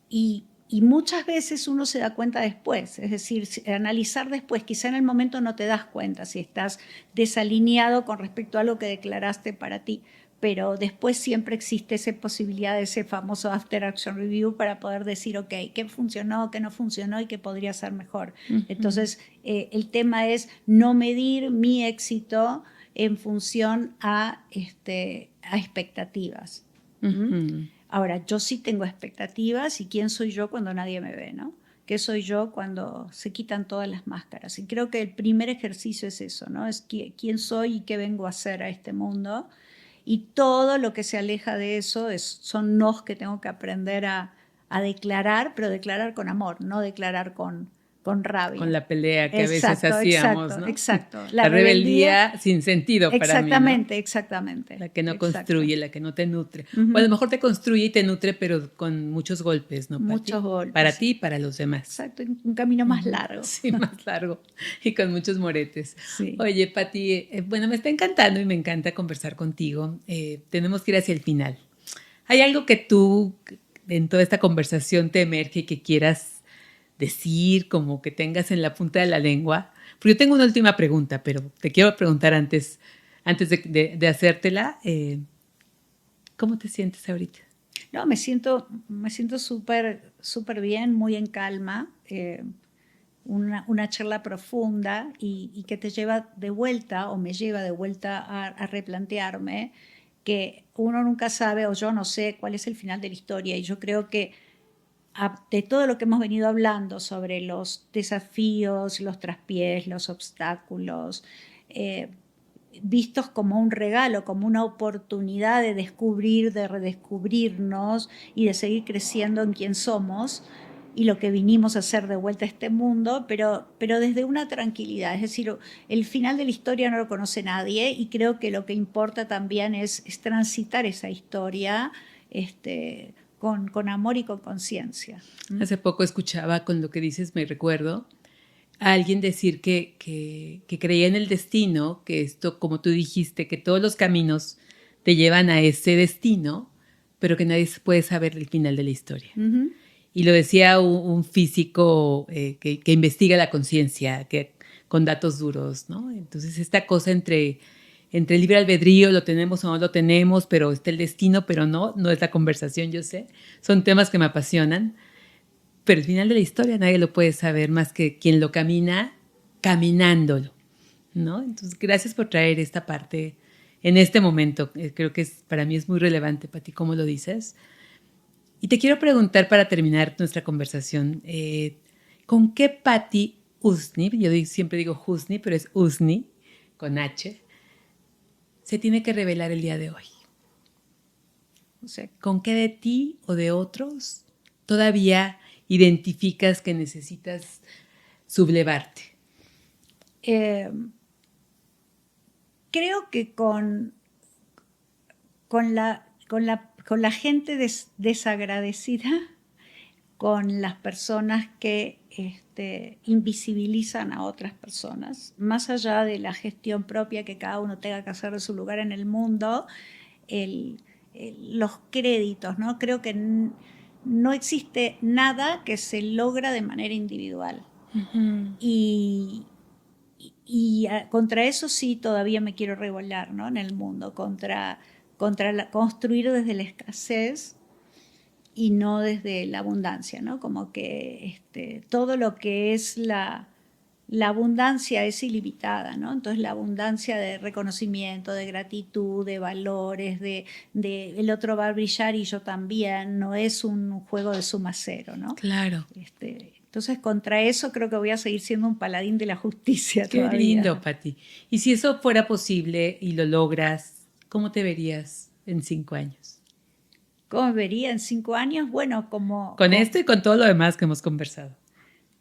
y muchas veces uno se da cuenta después, es decir, analizar después, quizá en el momento no te das cuenta si estás desalineado con respecto a algo que declaraste para ti, pero después siempre existe esa posibilidad de ese famoso After Action Review para poder decir, ok, qué funcionó, qué no funcionó y qué podría ser mejor. Entonces, el tema es no medir mi éxito en función a expectativas. Ahora, yo sí tengo expectativas y quién soy yo cuando nadie me ve, ¿no? ¿Qué soy yo cuando se quitan todas las máscaras? Y creo que el primer ejercicio es eso, ¿no? Es quién soy y qué vengo a hacer a este mundo. Y todo lo que se aleja de eso son nos que tengo que aprender a declarar, pero declarar con amor, no declarar con rabia. Con la pelea que exacto, a veces hacíamos, ¿no? Exacto. La rebeldía sin sentido para mí, ¿no? Exactamente. La que no construye, la que no te nutre. O a lo mejor te construye y te nutre, pero con muchos golpes, ¿no? Muchos golpes. Para ti y para los demás. Exacto, un camino más largo. Sí, más largo y con muchos moretes. Sí. Oye, Pati, bueno, me está encantando y me encanta conversar contigo. Tenemos que ir hacia el final. ¿Hay algo que tú, en toda esta conversación, te emerge y que quieras decir, como que tengas en la punta de la lengua? Porque yo tengo una última pregunta, pero te quiero preguntar antes de hacértela. ¿Cómo te sientes ahorita? No, me siento súper bien, muy en calma. Una charla profunda y que te lleva de vuelta o me lleva de vuelta a replantearme que uno nunca sabe o yo no sé cuál es el final de la historia y yo creo que de todo lo que hemos venido hablando sobre los desafíos, los traspiés, los obstáculos, vistos como un regalo, como una oportunidad de descubrir, de redescubrirnos y de seguir creciendo en quien somos y lo que vinimos a hacer de vuelta a este mundo, pero desde una tranquilidad. Es decir, el final de la historia no lo conoce nadie y creo que lo que importa también es transitar esa historia con amor y con conciencia. Hace poco escuchaba con lo que dices, me recuerdo, a alguien decir que creía en el destino, que esto, como tú dijiste, que todos los caminos te llevan a ese destino, pero que nadie puede saber el final de la historia. Uh-huh. Y lo decía un físico que investiga la conciencia, con datos duros, ¿no? Entonces, esta cosa entre el libre albedrío, lo tenemos o no lo tenemos, pero está el destino, pero no es la conversación, yo sé. Son temas que me apasionan, pero el final de la historia nadie lo puede saber más que quien lo camina, caminándolo, ¿no? Entonces, gracias por traer esta parte en este momento. Creo que para mí es muy relevante, Pati, cómo lo dices. Y te quiero preguntar para terminar nuestra conversación, ¿con qué Pati Usni, yo siempre digo Husni, pero es Usni, con H, se tiene que revelar el día de hoy? O sea, ¿con qué de ti o de otros todavía identificas que necesitas sublevarte? Creo que con la gente desagradecida, con las personas que invisibilizan a otras personas, más allá de la gestión propia que cada uno tenga que hacer de su lugar en el mundo, los créditos, ¿no? Creo que no existe nada que se logra de manera individual. Uh-huh. Y contra eso sí todavía me quiero rebelar, ¿no? En el mundo, contra construir desde la escasez y no desde la abundancia, ¿no? Como que todo lo que es la abundancia es ilimitada, ¿no? Entonces la abundancia de reconocimiento, de gratitud, de valores, de el otro va a brillar y yo también, no es un juego de suma cero, ¿no? Claro. Entonces, contra eso creo que voy a seguir siendo un paladín de la justicia todavía. Qué lindo, Pati. Y si eso fuera posible y lo logras, ¿cómo te verías en 5 años? ¿Cómo me vería en 5 años? Bueno, Con esto y con todo lo demás que hemos conversado.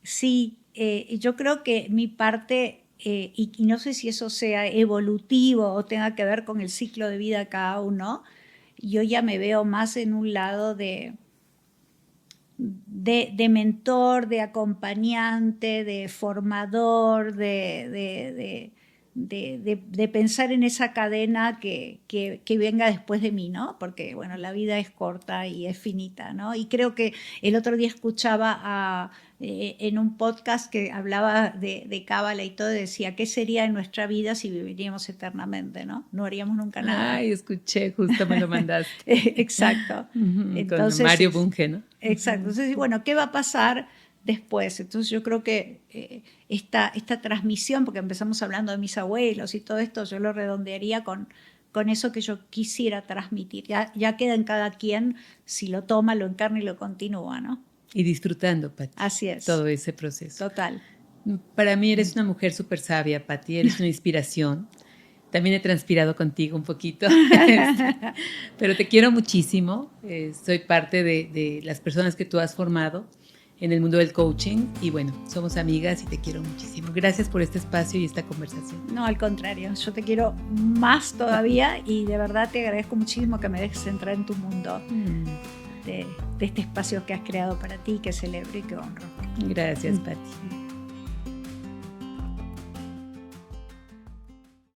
Sí, yo creo que mi parte, y no sé si eso sea evolutivo o tenga que ver con el ciclo de vida de cada uno, yo ya me veo más en un lado de mentor, de acompañante, de formador, de pensar en esa cadena que venga después de mí, ¿no? Porque, bueno, la vida es corta y es finita, ¿no? Y creo que el otro día escuchaba en un podcast que hablaba de cábala y todo, decía, ¿qué sería en nuestra vida si viviríamos eternamente, ¿no? No haríamos nunca nada. Ay, escuché, justo me lo mandaste. Exacto. Entonces, con Mario Bunge, ¿no? Exacto. Entonces, bueno, ¿qué va a pasar después? Entonces yo creo que esta transmisión, porque empezamos hablando de mis abuelos y todo esto, yo lo redondearía con eso que yo quisiera transmitir. Ya queda en cada quien si lo toma, lo encarna y lo continúa, ¿no? Y disfrutando, Pati. Así es. Todo ese proceso. Total. Para mí eres una mujer súper sabia, Pati, eres una inspiración. También he transpirado contigo un poquito, pero te quiero muchísimo. Soy parte de las personas que tú has formado en el mundo del coaching y bueno, somos amigas y te quiero muchísimo. Gracias por este espacio y esta conversación. No, al contrario, yo te quiero más todavía y de verdad te agradezco muchísimo que me dejes entrar en tu mundo de este espacio que has creado para ti, que celebro y que honro. Gracias, Pati.